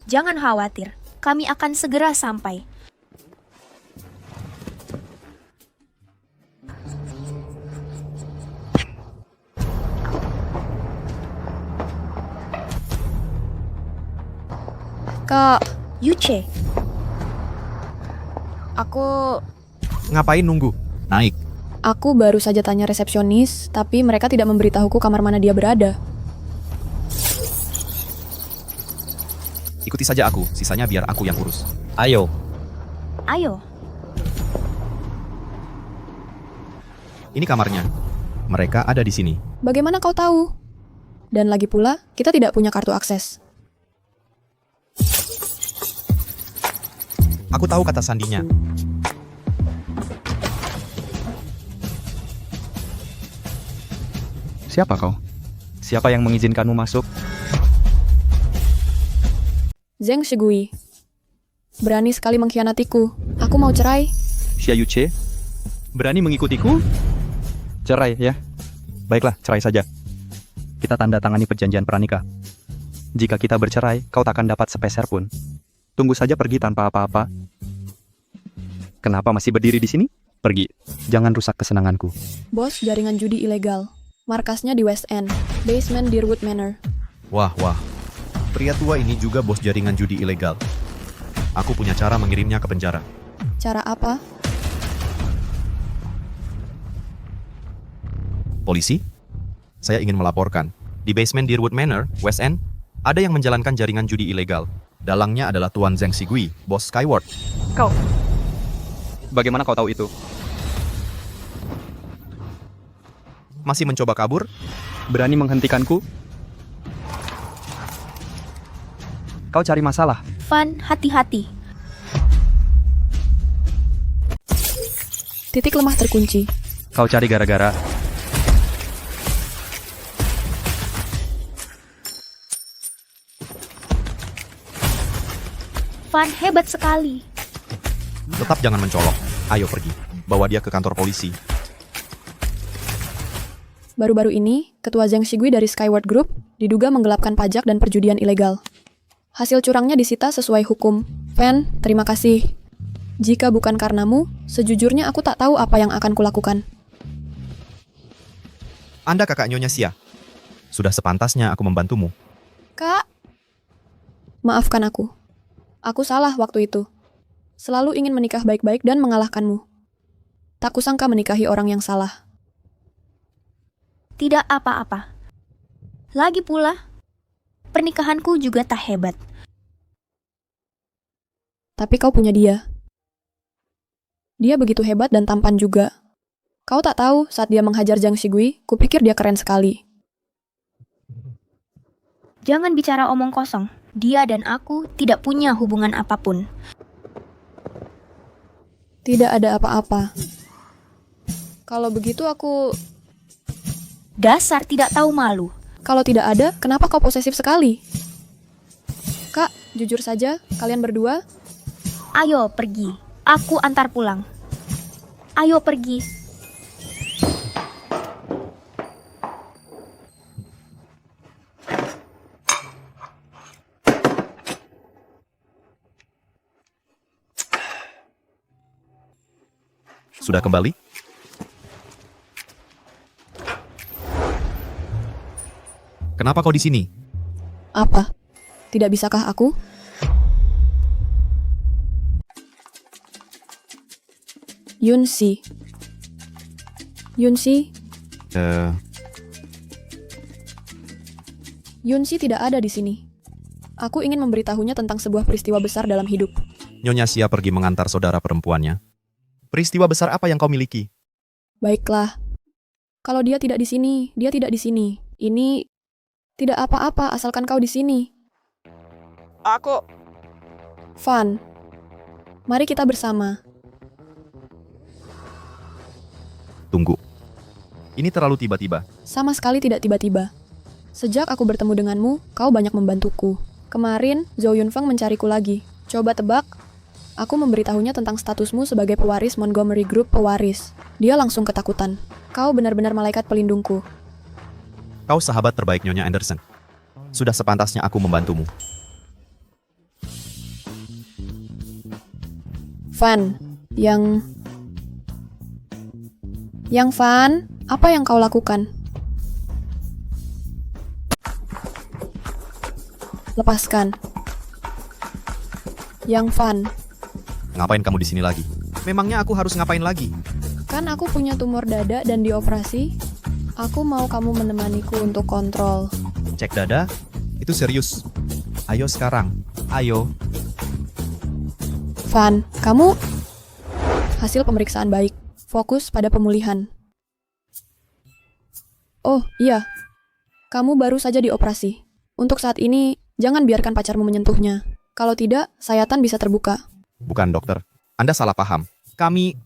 Jangan khawatir, kami akan segera sampai. Kak, Yuche, aku Ngapain nunggu? Naik. baru saja tanya resepsionis, tapi mereka tidak memberitahuku kamar mana dia berada. Ikuti saja aku, sisanya biar aku yang urus. Ayo. ayo. Ini kamarnya. Mereka ada di sini. Bagaimana kau tahu? Dan lagi pula, kita tidak punya kartu akses. Aku tahu kata sandinya. Siapa kau? Siapa yang mengizinkanmu masuk? Zhang Shigui. Berani sekali mengkhianatiku. Aku mau cerai. Xia Yuche? Berani mengikutiku? Cerai ya? Baiklah, cerai saja. Kita tanda tangani perjanjian pranikah. Jika kita bercerai, kau takkan dapat sepeser pun. Tunggu saja pergi tanpa apa-apa. Kenapa masih berdiri di sini? Pergi. Jangan rusak kesenanganku. Bos jaringan judi ilegal. Markasnya di West End, basement Deerwood Manor. Wah. Pria tua ini juga bos jaringan judi ilegal. Aku punya cara mengirimnya ke penjara. Cara apa? Polisi? Saya ingin melaporkan. Di basement Deerwood Manor, West End, ada yang menjalankan jaringan judi ilegal. Dalangnya adalah Tuan Zhang Shigui, bos Skyward. Bagaimana kau tahu itu? Masih mencoba kabur? Berani menghentikanku? Kau cari masalah. Van, hati-hati. Titik lemah terkunci. Kau cari gara-gara. Van, hebat sekali. Tetap jangan mencolok. Ayo pergi. Bawa dia ke kantor polisi. Baru-baru ini, Ketua Zhang Shigui dari Skyward Group diduga menggelapkan pajak dan perjudian ilegal. Hasil curangnya disita sesuai hukum. Van, terima kasih. Jika bukan karenamu, sejujurnya aku tak tahu apa yang akan kulakukan. Anda kakak Nyonya Sia. Sudah sepantasnya aku membantumu. Kak, maafkan aku. Aku salah waktu itu. Selalu ingin menikah baik-baik dan mengalahkanmu. Tak kusangka menikahi orang yang salah. Tidak apa-apa. Lagi pula, pernikahanku juga tak hebat. Tapi kau punya dia. Dia begitu hebat dan tampan juga. Kau tak tahu saat dia menghajar Zhang Shigui, kupikir dia keren sekali. Jangan bicara omong kosong. Dia dan aku tidak punya hubungan apapun. Tidak ada apa-apa. Kalau begitu aku... Dasar tidak tahu malu. Kalau tidak ada, kenapa kau posesif sekali? Kak, jujur saja, kalian berdua... Ayo pergi, aku antar pulang. Ayo pergi. Sudah kembali? Kenapa kau di sini? Apa? Tidak bisakah aku? Yunsi. Yunsi? Yunsi tidak ada di sini. Aku ingin memberitahunya tentang sebuah peristiwa besar dalam hidup. Nyonya Xia pergi mengantar saudara perempuannya. Peristiwa besar apa yang kau miliki? Baiklah. Kalau dia tidak di sini, dia tidak di sini. Ini tidak apa-apa asalkan kau di sini. Aku... Van, mari kita bersama. Tunggu. Ini terlalu tiba-tiba. Sama sekali tidak tiba-tiba. Sejak aku bertemu denganmu, kau banyak membantuku. Kemarin, Zhou Yunfeng mencariku lagi. Coba tebak, aku memberitahunya tentang statusmu sebagai pewaris Montgomery Group pewaris. Dia langsung ketakutan. Kau benar-benar malaikat pelindungku. Kau sahabat terbaik Nyonya Anderson. Sudah sepantasnya aku membantumu. Van, Yang Van, apa yang kau lakukan? Lepaskan. Yang Van, Ngapain kamu di sini lagi? Memangnya aku harus ngapain lagi? kan aku punya tumor dada dan dioperasi. Aku mau kamu menemaniku untuk kontrol. Cek dada? Itu serius. Ayo sekarang. Ayo. Van, kamu... Hasil pemeriksaan baik. Fokus pada pemulihan. Oh, iya. Kamu baru saja dioperasi. Untuk saat ini, jangan biarkan pacarmu menyentuhnya. Kalau tidak, sayatan bisa terbuka. Bukan dokter. Anda salah paham. Kami...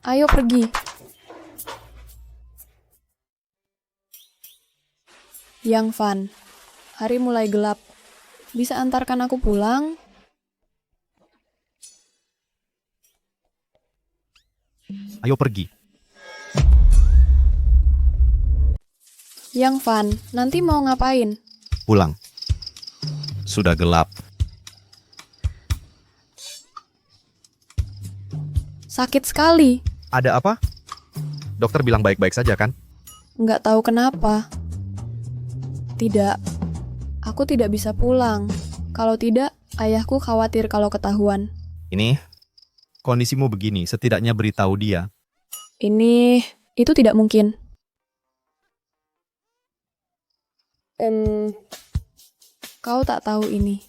Ayo pergi. Yang Van, hari mulai gelap. Bisa antarkan aku pulang? Ayo pergi. Yang Van, nanti mau ngapain? Pulang. Sudah gelap. Sakit sekali. Ada apa? Dokter bilang baik-baik saja kan? Nggak tahu kenapa. Tidak. Aku tidak bisa pulang. Kalau tidak, ayahku khawatir kalau ketahuan. Ini, kondisimu begini, setidaknya beritahu dia. Itu tidak mungkin. Kau tak tahu ini.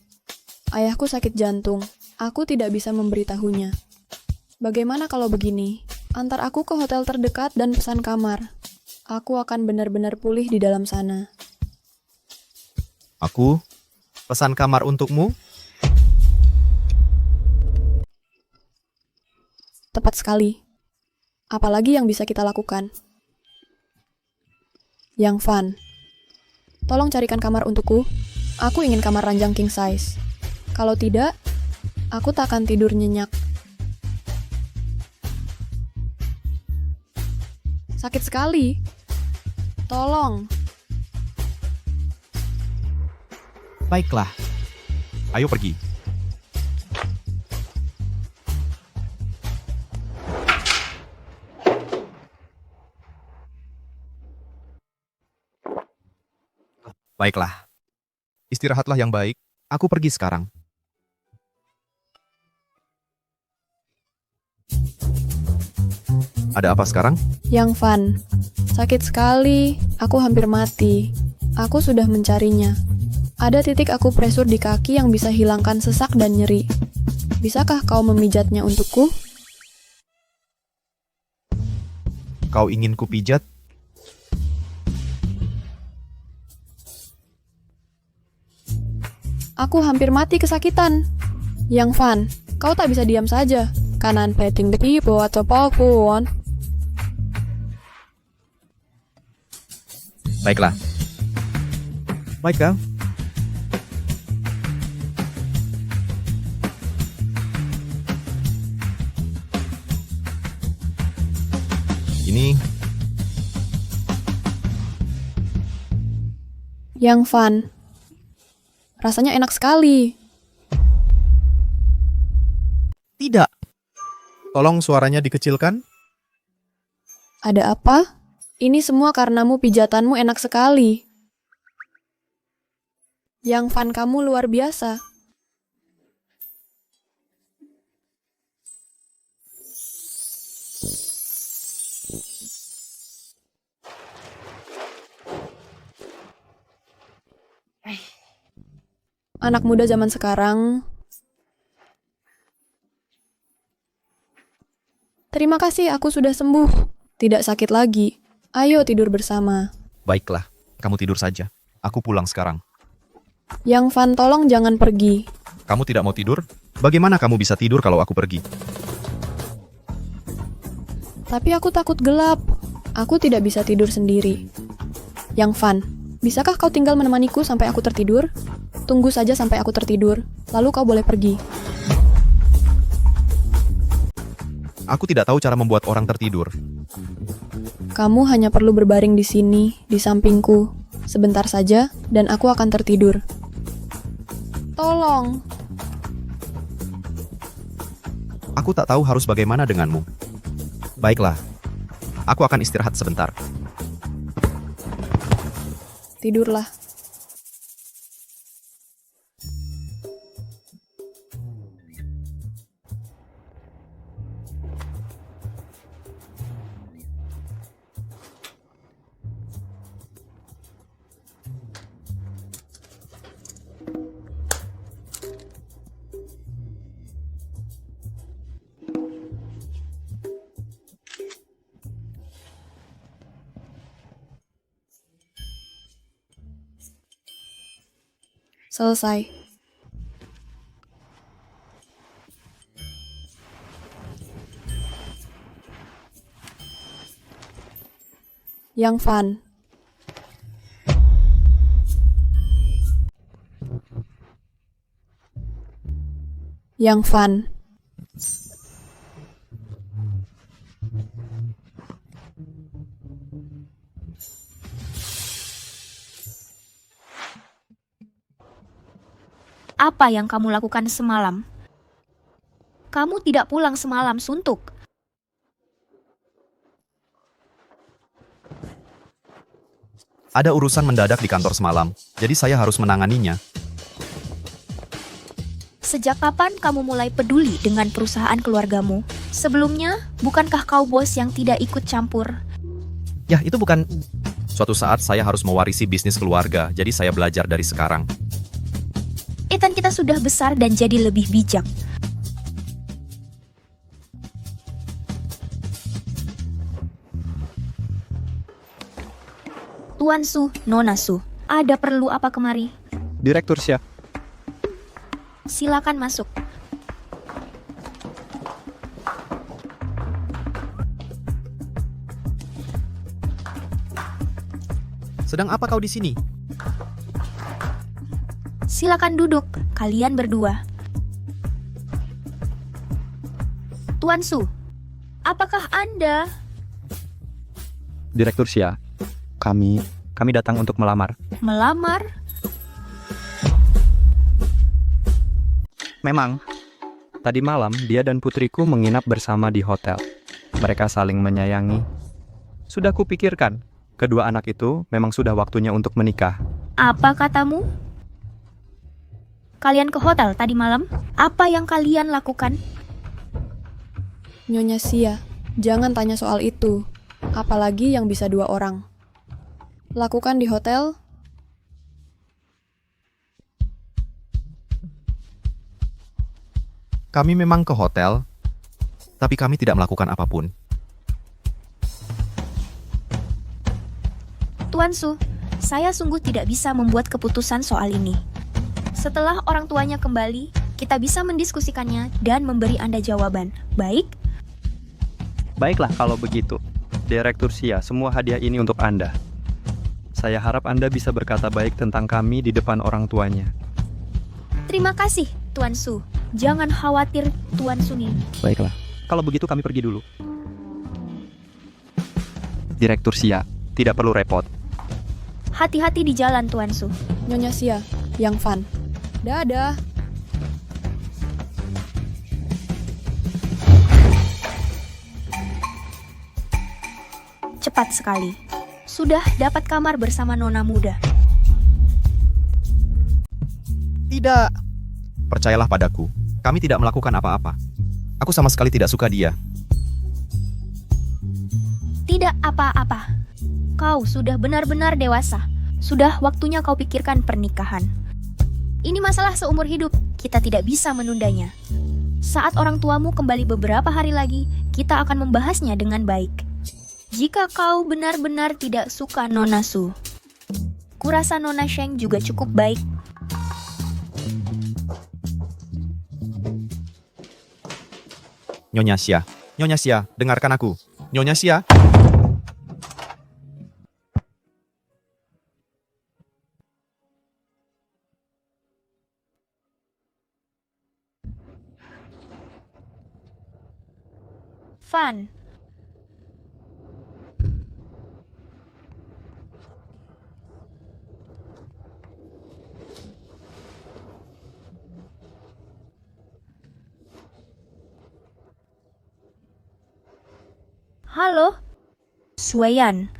Ayahku sakit jantung. Aku tidak bisa memberitahunya. Bagaimana kalau begini? Antar aku ke hotel terdekat dan pesan kamar. Aku akan benar-benar pulih di dalam sana. Aku pesan kamar untukmu. Tepat sekali. Apalagi yang bisa kita lakukan? Yang Van, tolong carikan kamar untukku. Aku ingin kamar ranjang king size. Kalau tidak, aku tak akan tidur nyenyak. Sakit sekali. Tolong. Baiklah. Ayo pergi. Baiklah. Istirahatlah yang baik. Aku pergi sekarang. Ada apa sekarang? Yang Van, sakit sekali. Aku hampir mati. Aku sudah mencarinya. Ada titik akupresur di kaki yang bisa hilangkan sesak dan nyeri. Bisakah kau memijatnya untukku? Kau ingin kupijat? Aku hampir mati kesakitan. Yang Van, kau tak bisa diam saja. Kanan petting the people atau apapun. Baiklah. Baik, Kang. Ini Yang Van. Rasanya enak sekali. tidak. Tolong suaranya dikecilkan. Ada apa? Ini semua karenamu, pijatanmu enak sekali. Yang Van, kamu luar biasa. Anak muda zaman sekarang. Terima kasih, aku sudah sembuh. Tidak sakit lagi. Ayo tidur bersama. Baiklah, kamu tidur saja. Aku pulang sekarang. Yang Van, tolong jangan pergi. Kamu tidak mau tidur? Bagaimana kamu bisa tidur kalau aku pergi? Tapi aku takut gelap. Aku tidak bisa tidur sendiri. Yang Van, bisakah kau tinggal menemaniku sampai aku tertidur? Tunggu saja sampai aku tertidur, lalu kau boleh pergi. Aku tidak tahu cara membuat orang tertidur. Kamu hanya perlu berbaring di sini, di sampingku. Sebentar saja, dan aku akan tertidur. Tolong. Aku tak tahu harus bagaimana denganmu. Baiklah, aku akan istirahat sebentar. Tidurlah. Selesai. Yang Van. Yang Van. Apa yang kamu lakukan semalam? Kamu tidak pulang semalam suntuk. Ada urusan mendadak di kantor semalam, jadi saya harus menanganinya. Sejak kapan kamu mulai peduli dengan perusahaan keluargamu? Sebelumnya, bukankah kau bos yang tidak ikut campur? Ya, itu bukan... Suatu saat saya harus mewarisi bisnis keluarga, jadi saya belajar dari sekarang. Ethan, kita sudah besar dan jadi lebih bijak. Tuan Su, Nona Su, ada perlu apa kemari? Direktur Xia. Silakan masuk. Sedang apa kau di sini? Silakan duduk, kalian berdua. Tuan Su, apakah Anda... Direktur Xia. Kami datang untuk melamar. melamar? Memang, tadi malam dia dan putriku menginap bersama di hotel. Mereka saling menyayangi. Sudah kupikirkan, kedua anak itu memang sudah waktunya untuk menikah. Apa katamu? Kalian ke hotel tadi malam? Apa yang kalian lakukan? Nyonya Xia, jangan tanya soal itu. Apalagi yang bisa dua orang. Lakukan di hotel. Kami memang ke hotel, tapi kami tidak melakukan apapun. Tuan Su, saya sungguh tidak bisa membuat keputusan soal ini. Setelah orang tuanya kembali, kita bisa mendiskusikannya dan memberi Anda jawaban. Baik? Baiklah kalau begitu. Direktur Xia, semua hadiah ini untuk Anda. Saya harap Anda bisa berkata baik tentang kami di depan orang tuanya. Terima kasih, Tuan Su. Jangan khawatir, Tuan Sunin. Baiklah. Kalau begitu kami pergi dulu. Direktur Xia, Tidak perlu repot. Hati-hati di jalan, Tuan Su. Nyonya Xia, yang Fan. Dadah. Cepat sekali. Sudah dapat kamar bersama nona muda. Tidak. Percayalah padaku, kami tidak melakukan apa-apa. Aku sama sekali tidak suka dia. Tidak apa-apa. Kau sudah benar-benar dewasa. Sudah waktunya kau pikirkan pernikahan. Ini masalah seumur hidup. Kita tidak bisa menundanya. Saat orang tuamu kembali beberapa hari lagi, kita akan membahasnya dengan baik. Jika kau benar-benar tidak suka Nona Su, kurasa Nona Sheng juga cukup baik. Nyonya Xia, dengarkan aku. Nyonya Xia. Fan. Halo, Sueyan.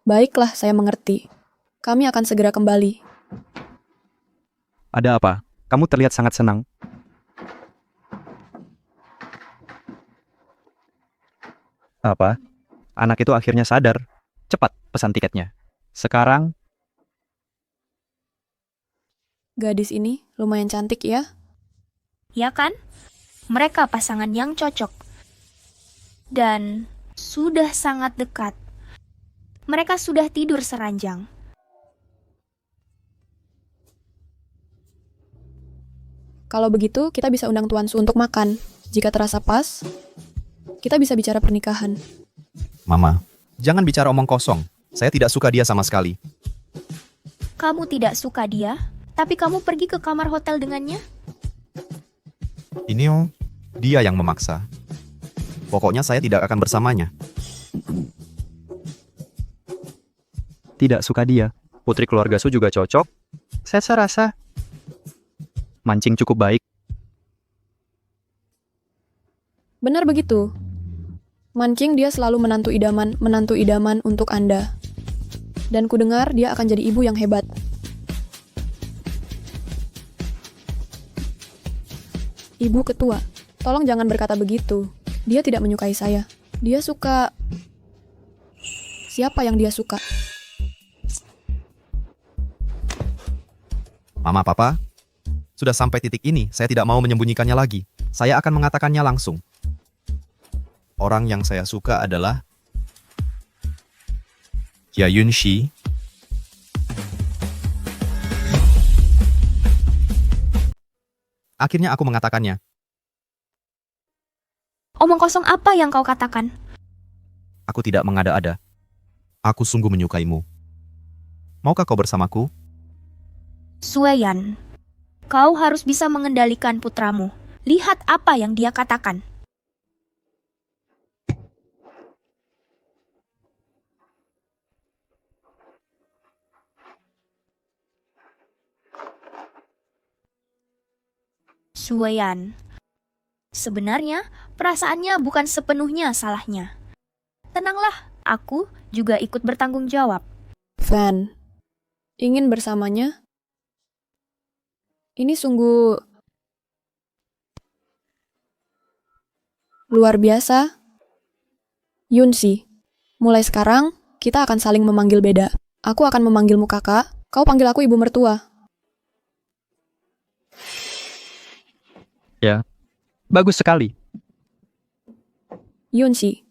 Baiklah, saya mengerti. Kami akan segera kembali. Ada apa? Kamu terlihat sangat senang. Apa? Anak itu akhirnya sadar. Cepat, pesan tiketnya. Sekarang, Gadis ini lumayan cantik ya. Ya kan? Mereka pasangan yang cocok. Dan sudah sangat dekat. Mereka sudah tidur seranjang. Kalau begitu, kita bisa undang Tuan Su untuk makan. Jika terasa pas, kita bisa bicara pernikahan. Mama, jangan bicara omong kosong. Saya tidak suka dia sama sekali. Kamu tidak suka dia, tapi kamu pergi ke kamar hotel dengannya? Ini dia yang memaksa. Pokoknya saya tidak akan bersamanya. tidak suka dia. Putri keluarga Su juga cocok. Saya rasa mancing cukup baik. Benar begitu. Mancing dia selalu menantu idaman untuk Anda. Dan kudengar dia akan jadi ibu yang hebat. Ibu ketua, tolong jangan berkata begitu. Dia tidak menyukai saya. Dia suka... Siapa yang dia suka? Mama, Papa, sudah sampai titik ini, saya tidak mau menyembunyikannya lagi. Saya akan mengatakannya langsung. Orang yang saya suka adalah Ya Yunshi. Akhirnya aku mengatakannya. Omong kosong apa yang kau katakan? Aku tidak mengada-ada. Aku sungguh menyukaimu. Maukah kau bersamaku? Sueyan, kau harus bisa mengendalikan putramu. Lihat apa yang dia katakan. Sueyan, sebenarnya perasaannya bukan sepenuhnya salahnya. Tenanglah, aku juga ikut bertanggung jawab. Van, ingin bersamanya? Ini sungguh luar biasa. Yunsi, mulai sekarang kita akan saling memanggil beda. Aku akan memanggilmu kakak, kau panggil aku ibu mertua. Ya, bagus sekali. Yunsi,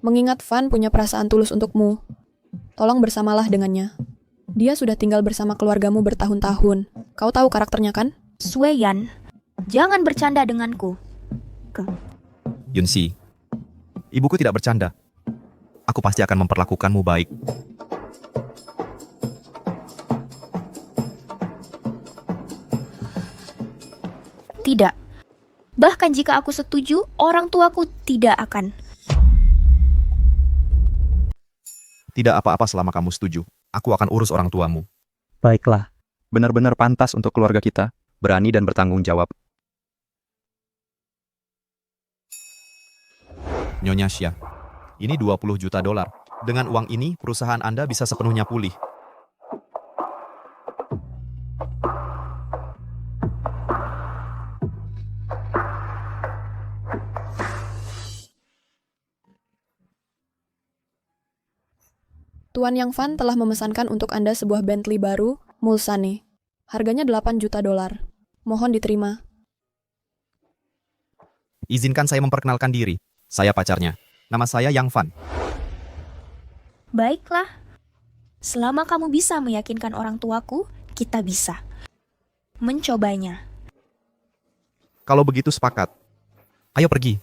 mengingat Van punya perasaan tulus untukmu, tolong bersamalah dengannya. Dia sudah tinggal bersama keluargamu bertahun-tahun. Kau tahu karakternya kan? Sueyan, jangan bercanda denganku. Yunsi, ibuku tidak bercanda. aku pasti akan memperlakukanmu baik. Tidak. Bahkan jika aku setuju, orang tuaku tidak akan. Tidak apa-apa selama kamu setuju. Aku akan urus orang tuamu. Baiklah. Benar-benar pantas untuk keluarga kita. Berani dan bertanggung jawab. Nyonya Xia, ini 20 juta dolar. Dengan uang ini, perusahaan Anda bisa sepenuhnya pulih. Tuan Yang Fan telah memesankan untuk Anda sebuah Bentley baru, Mulsanne. Harganya 8 juta dolar. Mohon diterima. Izinkan saya memperkenalkan diri. Saya pacarnya. Nama saya Yang Fan. Baiklah. Selama kamu bisa meyakinkan orang tuaku, kita bisa mencobanya. Kalau begitu sepakat. Ayo pergi.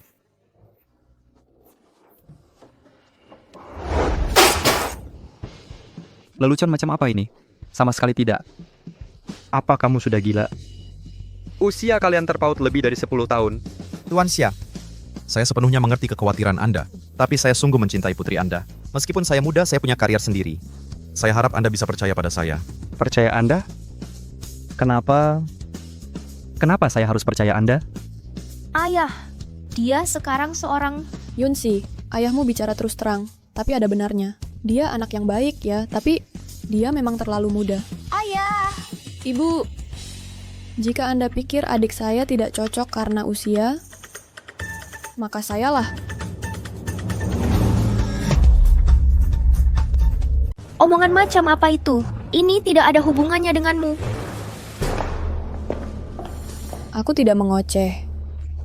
Lelucon macam apa ini? Sama sekali tidak. Apa kamu sudah gila? Usia kalian terpaut lebih dari 10 tahun. Tuan Xia, saya sepenuhnya mengerti kekhawatiran Anda. Tapi saya sungguh mencintai putri Anda. Meskipun saya muda, saya punya karier sendiri. Saya harap Anda bisa percaya pada saya. Percaya Anda? Kenapa? Kenapa saya harus percaya Anda? Ayah, dia sekarang seorang... Yunsi, ayahmu bicara terus terang, tapi ada benarnya. Dia anak yang baik ya, tapi dia memang terlalu muda. Ayah! Ibu, jika Anda pikir adik saya tidak cocok karena usia, maka sayalah. Omongan macam apa itu? Ini tidak ada hubungannya denganmu. Aku tidak mengoceh.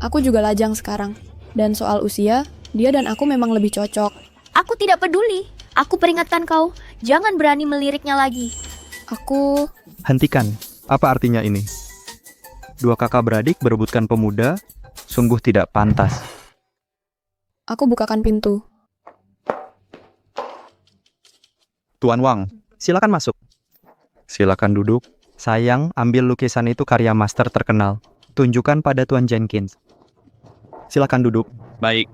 Aku juga lajang sekarang. Dan soal usia, dia dan aku memang lebih cocok. Aku tidak peduli. Aku peringatkan kau, jangan berani meliriknya lagi. Aku... Hentikan. Apa artinya ini? Dua kakak beradik berebutkan pemuda, sungguh tidak pantas. Aku bukakan pintu. Tuan Wang, silakan masuk. Silakan duduk. Sayang, ambil lukisan itu karya master terkenal. Tunjukkan pada Tuan Jenkins. Silakan duduk. Baik.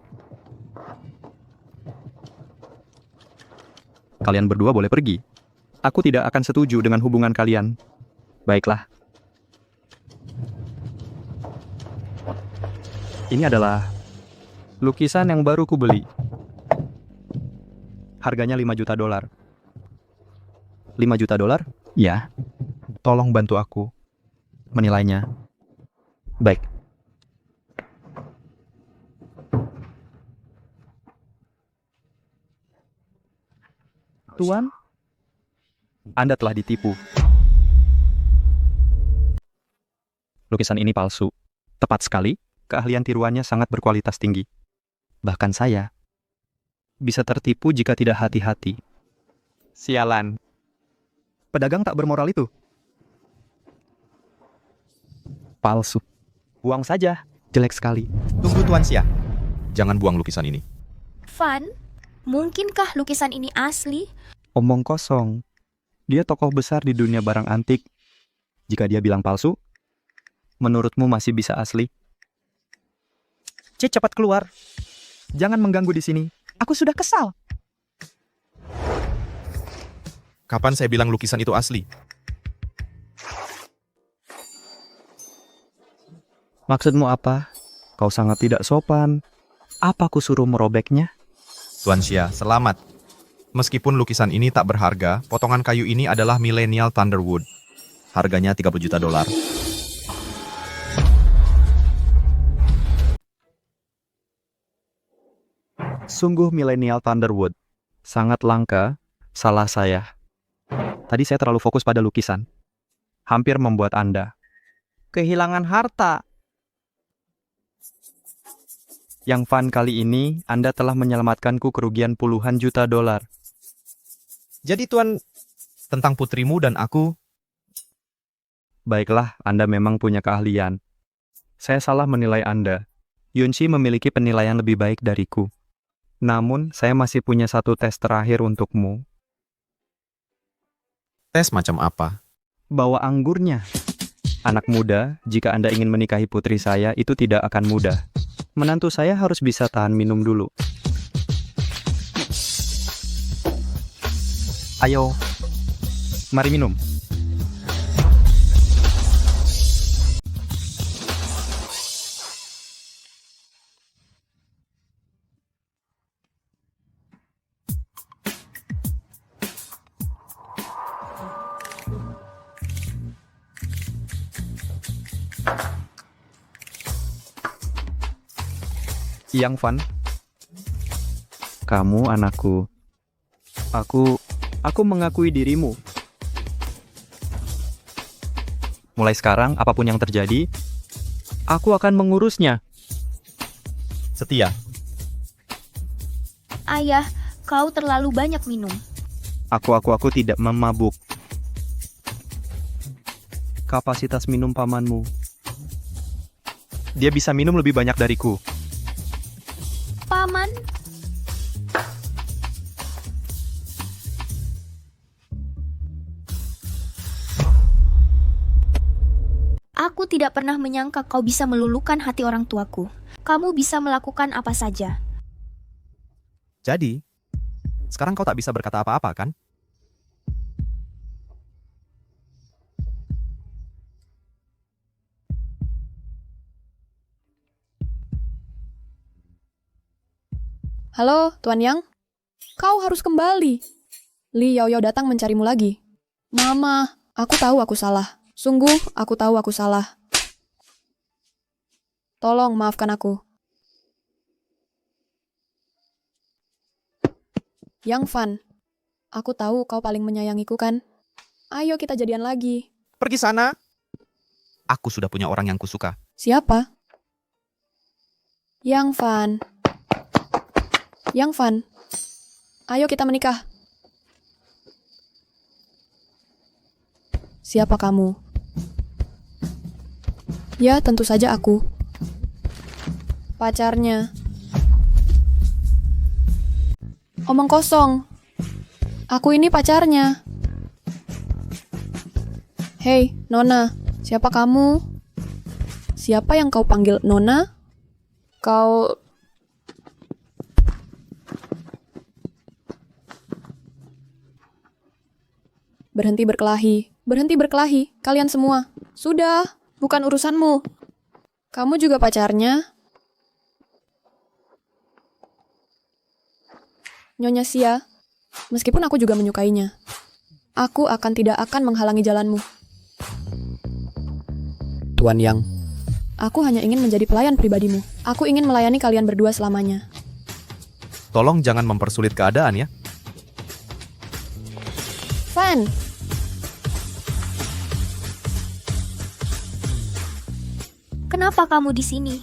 Kalian berdua boleh pergi. Aku tidak akan setuju dengan hubungan kalian. Baiklah. Ini adalah lukisan yang baru kubeli. Harganya 5 juta dolar. 5 juta dolar? Ya. Tolong bantu aku menilainya. Baik. Tuan, Anda telah ditipu. Lukisan ini palsu. Tepat sekali, keahlian tiruannya sangat berkualitas tinggi. Bahkan saya bisa tertipu jika tidak hati-hati. Sialan. Pedagang tak bermoral itu. Palsu. Buang saja. Jelek sekali. Tunggu Tuan Xia. Jangan buang lukisan ini. Fan, mungkinkah lukisan ini asli? Omong kosong. Dia tokoh besar di dunia barang antik. Jika dia bilang palsu, menurutmu masih bisa asli? Cepat keluar. Jangan mengganggu di sini. Aku sudah kesal. Kapan saya bilang lukisan itu asli? Maksudmu apa? Kau sangat tidak sopan. Apa aku suruh merobeknya? Tuan Xia, selamat. Meskipun lukisan ini tak berharga, potongan kayu ini adalah Millennial Thunderwood. Harganya 30 juta dolar. Sungguh Millennial Thunderwood. Sangat langka. Salah saya. Tadi saya terlalu fokus pada lukisan. Hampir membuat Anda kehilangan harta. Yang Fan, kali ini Anda telah menyelamatkanku kerugian puluhan juta dolar. Jadi Tuan, tentang putrimu dan aku, Baiklah, Anda memang punya keahlian. Saya salah menilai Anda. Yunshi memiliki penilaian lebih baik dariku. Namun, saya masih punya satu tes terakhir untukmu. Tes macam apa? Bawa anggurnya. Anak muda, jika Anda ingin menikahi putri saya, itu tidak akan mudah. Menantu saya harus bisa tahan minum dulu. Ayo, mari minum. Yang Van, kamu anakku. Aku mengakui dirimu. Mulai sekarang, apapun yang terjadi, aku akan mengurusnya. Setia. Ayah, kau terlalu banyak minum. Aku tidak memabuk. Kapasitas minum pamanmu. Dia bisa minum lebih banyak dariku. Paman, aku tidak pernah menyangka kau bisa meluluhkan hati orang tuaku. Kamu bisa melakukan apa saja. Jadi, sekarang kau tak bisa berkata apa-apa, kan? Halo, Tuan Yang. Kau harus kembali. Li Yao datang mencarimu lagi. Mama, aku tahu aku salah. Sungguh, aku tahu aku salah. Tolong maafkan aku. Yang Van, aku tahu kau paling menyayangiku kan? Ayo kita jadian lagi. Pergi sana. Aku sudah punya orang yang kusuka. Siapa? Yang Van. Yang Van, ayo kita menikah. Siapa kamu? Ya, tentu saja aku. Pacarnya. Omong kosong. Aku ini pacarnya. Hei, Nona, siapa kamu? Siapa yang kau panggil Nona? Kau... Berhenti berkelahi, kalian semua. Sudah, bukan urusanmu. Kamu juga pacarnya? Nyonya Xia, meskipun aku juga menyukainya, aku tidak akan menghalangi jalanmu. Tuan Yang, Aku hanya ingin menjadi pelayan pribadimu. Aku ingin melayani kalian berdua selamanya. Tolong jangan mempersulit keadaan ya. Van! Kenapa kamu di sini?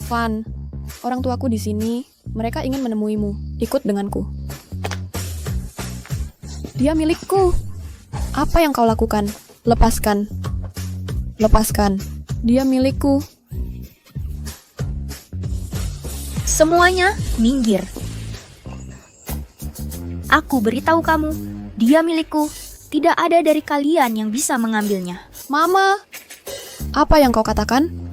Van, orang tuaku di sini. Mereka ingin menemuimu. Ikut denganku. Dia milikku. Apa yang kau lakukan? Lepaskan. Lepaskan. Dia milikku. Semuanya minggir. Aku beritahu kamu, dia milikku. Tidak ada dari kalian yang bisa mengambilnya. Mama! Apa yang kau katakan?